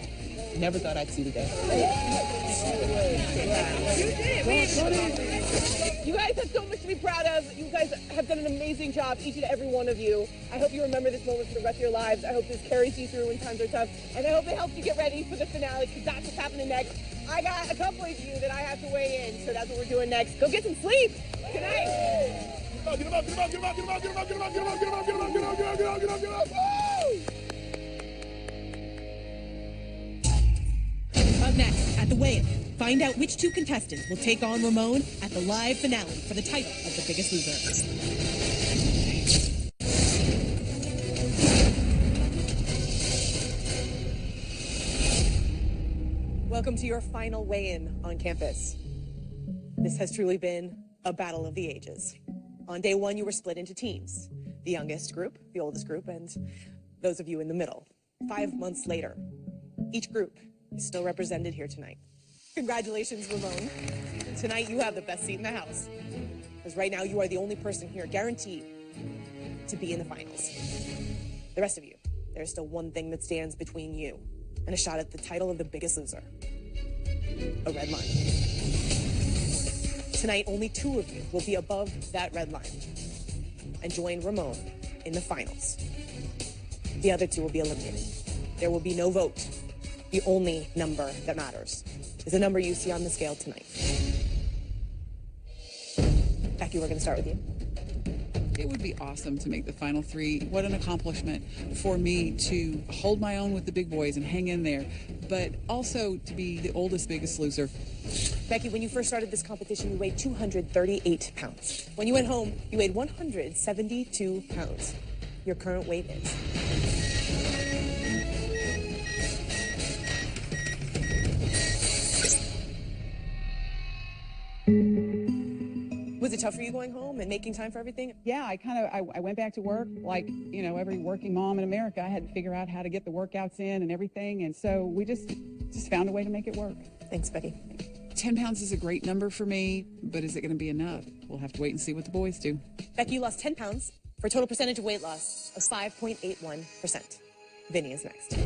Never thought I'd see the day. You guys have so much to be proud of. You guys have done an amazing job, each and every one of you. I hope you remember this moment for the rest of your lives. I hope this carries you through when times are tough. And I hope it helps you get ready for the finale, because that's what's happening next. I got a couple of you that I have to weigh in, so that's what we're doing next. Go get some sleep. Good night. Get him up, get him up, get him up, get him up, get him up, get him up, get him up, get him up, get him up, get him up, get him up, get him up, get him up, get him up. Up next, at the weigh-in, find out which two contestants will take on Ramon at the live finale for the title of The Biggest Loser. Welcome to your final weigh-in on campus. This has truly been a battle of the ages. On day one, you were split into teams. The youngest group, the oldest group, and those of you in the middle. 5 months later, each group is still represented here tonight. Congratulations, Ramon. Tonight, you have the best seat in the house. Because right now, you are the only person here guaranteed to be in the finals. The rest of you, there's still one thing that stands between you and a shot at the title of The Biggest Loser. A red line. Tonight, only 2 of you will be above that red line and join Ramon in the finals. The other 2 will be eliminated. There will be no vote. The only number that matters is the number you see on the scale tonight. Becky, we're going to start with you. It would be awesome to make the final 3. What an accomplishment for me to hold my own with the big boys and hang in there, but also to be the oldest Biggest Loser. Becky, when you first started this competition, you weighed 238 pounds. When you went home, you weighed 172 pounds. Your current weight is... Was it tough for you going home and making time for everything? Yeah, I went back to work like, you know, every working mom in America. I had to figure out how to get the workouts in and everything. And so we just found a way to make it work. Thanks, Becky. 10 pounds is a great number for me, but is it going to be enough? We'll have to wait and see what the boys do. Becky, you lost 10 pounds for a total percentage of weight loss of 5.81%. Vinny is next.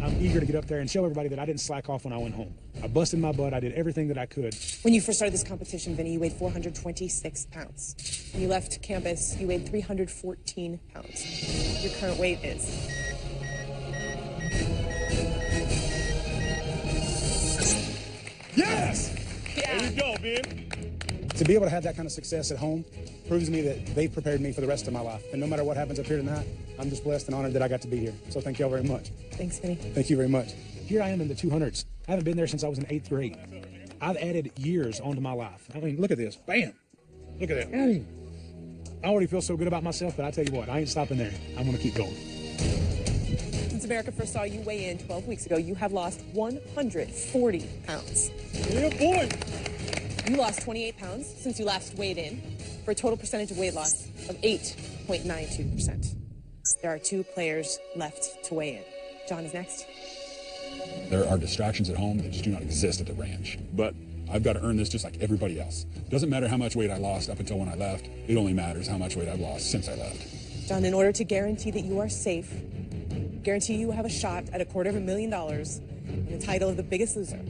I'm eager to get up there and show everybody that I didn't slack off when I went home. I busted my butt. I did everything that I could. When you first started this competition, Vinny, you weighed 426 pounds. When you left campus, you weighed 314 pounds. Your current weight is... Yes! Yeah. There you go, man. To be able to have that kind of success at home proves to me that they've prepared me for the rest of my life. And no matter what happens up here tonight, I'm just blessed and honored that I got to be here. So thank you all very much. Thanks, Vinny. Thank you very much. Here I am in the 200s. I haven't been there since I was in 8th grade. I've added years onto my life. I mean, look at this. Bam. Look at that. I already feel so good about myself, but I tell you what, I ain't stopping there. I'm going to keep going. Since America first saw you weigh in 12 weeks ago, you have lost 140 pounds. Yeah, boy. You lost 28 pounds since you last weighed in, for a total percentage of weight loss of 8.92%. There are 2 players left to weigh in. John is next. There are distractions at home that just do not exist at the ranch. But I've got to earn this just like everybody else. Doesn't matter how much weight I lost up until when I left. It only matters how much weight I've lost since I left. John, in order to guarantee that you are safe, guarantee you have a shot at $250,000 and the title of The Biggest Loser,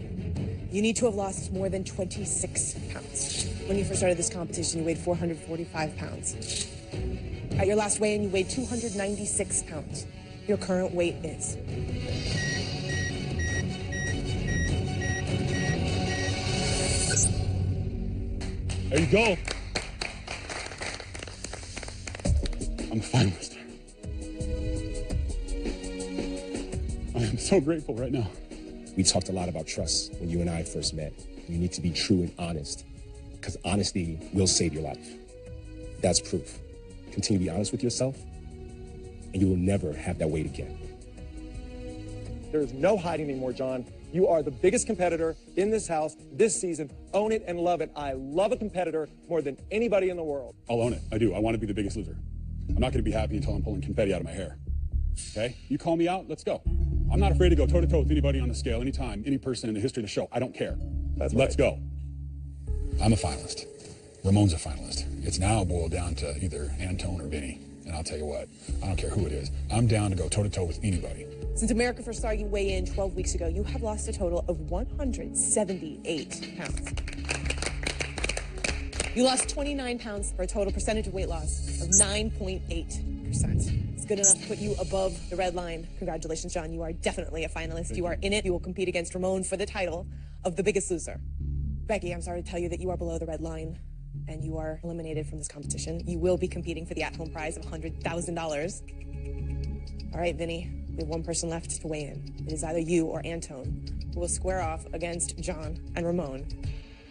you need to have lost more than 26 pounds. When you first started this competition, you weighed 445 pounds. At your last weigh-in, you weighed 296 pounds. Your current weight is... There you go. I'm a finalist. I am so grateful right now. We talked a lot about trust when you and I first met. You need to be true and honest, because honesty will save your life. That's proof. Continue to be honest with yourself, and you will never have that weight again. There's no hiding anymore, John. You are the biggest competitor in this house this season. Own it and love it. I love a competitor more than anybody in the world. I'll own it. I do. I want to be the biggest loser. I'm not going to be happy until I'm pulling confetti out of my hair. Okay? You call me out, let's go. I'm not afraid to go toe-to-toe with anybody on the scale, anytime, any person in the history of the show. I don't care. Let's go. I'm a finalist. Ramon's a finalist. It's now boiled down to either Antone or Vinny. And I'll tell you what, I don't care who it is. I'm down to go toe-to-toe with anybody. Since America First saw you weigh in 12 weeks ago, you have lost a total of 178 pounds. You lost 29 pounds for a total percentage of weight loss of 9.8%. It's good enough to put you above the red line. Congratulations, John. You are definitely a finalist. You are in it. You will compete against Ramon for the title of the Biggest Loser. Becky, I'm sorry to tell you that you are below the red line and you are eliminated from this competition. You will be competing for the at-home prize of $100,000. All right, Vinny, we have one person left to weigh in. It is either you or Antone, who will square off against John and Ramon.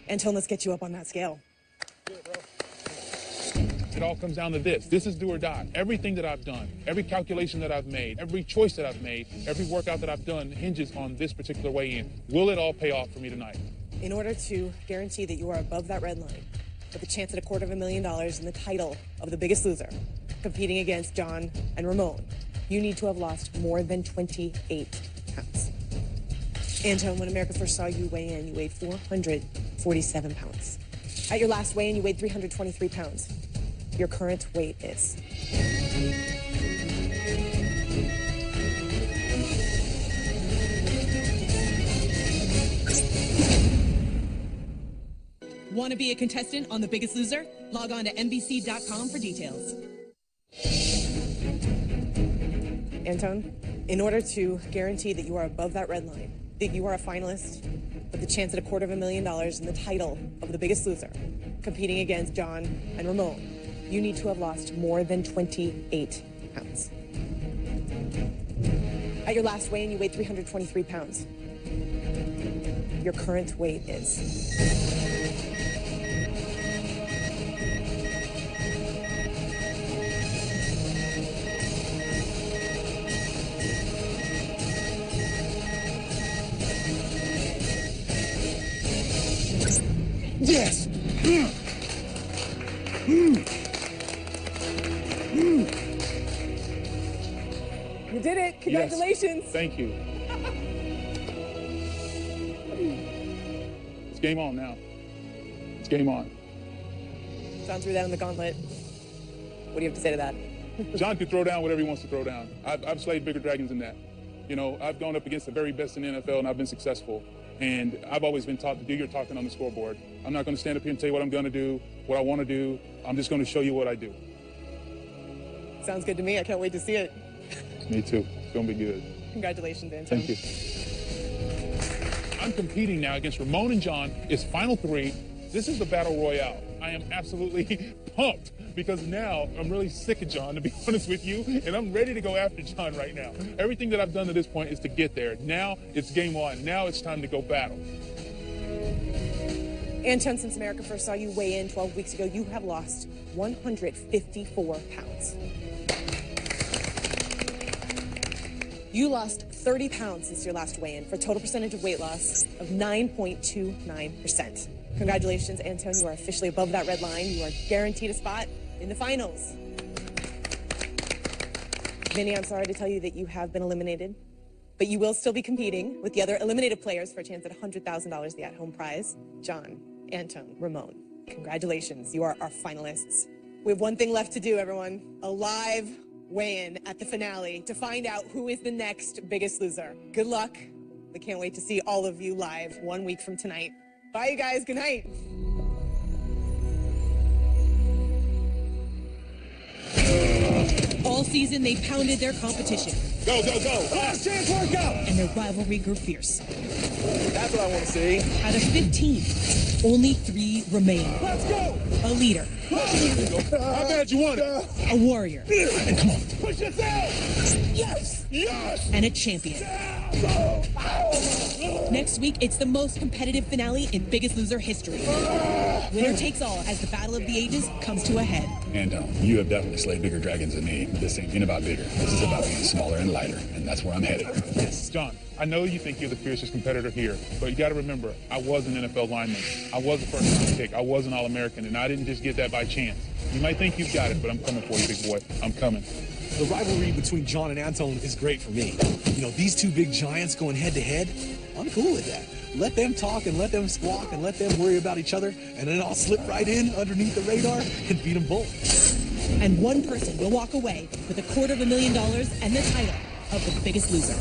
Antone, let's get you up on that scale. It all comes down to this. This is do or die. Everything that I've done, every calculation that I've made, every choice that I've made, every workout that I've done hinges on this particular weigh-in. Will it all pay off for me tonight? In order to guarantee that you are above that red line, with a chance at $250,000 in the title of the Biggest Loser, competing against John and Ramon, you need to have lost more than 28 pounds. Antone, when America First saw you weigh in, you weighed 447 pounds. At your last weigh-in, you weighed 323 pounds. Your current weight is... Want to be a contestant on The Biggest Loser? Log on to NBC.com for details. Antone, in order to guarantee that you are above that red line, that you are a finalist with a chance at $250,000 in the title of the Biggest Loser, competing against John and Ramon, you need to have lost more than 28 pounds. At your last weigh-in, you weighed 323 pounds. Your current weight is... Yes! You did it! Congratulations! Yes. Thank you. It's game on now. It's game on. John threw that in the gauntlet. What do you have to say to that? John could throw down whatever he wants to throw down. I've slayed bigger dragons than that. You know, I've gone up against the very best in the NFL, and I've been successful. And I've always been taught to do your talking on the scoreboard. I'm not going to stand up here and tell you what I'm going to do, what I want to do. I'm just going to show you what I do. Sounds good to me. I can't wait to see it. Me too. It's going to be good. Congratulations, Antone. Thank you. I'm competing now against Ramon and John. It's final three. This is the battle royale. I am absolutely pumped because now I'm really sick of John, to be honest with you, and I'm ready to go after John right now. Everything that I've done to this point is to get there. Now it's game on. Now it's time to go battle. Antone, since America First saw you weigh in 12 weeks ago, you have lost 154 pounds. You lost 30 pounds since your last weigh-in for a total percentage of weight loss of 9.29%. Congratulations, Antone. You are officially above that red line. You are guaranteed a spot in the finals. Vinny, I'm sorry to tell you that you have been eliminated, but you will still be competing with the other eliminated players for a chance at $100,000, the at-home prize. John, Antone, Ramon, congratulations. You are our finalists. We have one thing left to do, everyone. A live weigh-in at the finale to find out who is the next Biggest Loser. Good luck. We can't wait to see all of you live 1 week from tonight. Bye, you guys. Good night. All season, they pounded their competition. Go, go, go. Last chance workout. And their rivalry grew fierce. That's what I want to see. Out of 15, only 3 remain. Let's go. A leader. How bad you want it? A warrior. And come on. Push yourself. Yes. Yes. And a champion. Next week, it's the most competitive finale in Biggest Loser history. Winner takes all as the battle of the ages comes to a head. Anton, you have definitely slayed bigger dragons than me. This ain't about bigger. This is about being smaller and lighter, and that's where I'm headed. Yes, John, I know you think you're the fiercest competitor here, but you got to remember, I was an NFL lineman. I was a first-round pick. I was an All-American, and I didn't just get that by chance. You might think you've got it, but I'm coming for you, big boy. I'm coming. The rivalry between John and Anton is great for me. You know, these two big giants going head-to-head, I'm cool with that. Let them talk and let them squawk and let them worry about each other, and then I'll slip right in underneath the radar and beat them both. And one person will walk away with $250,000 and the title of the Biggest Loser.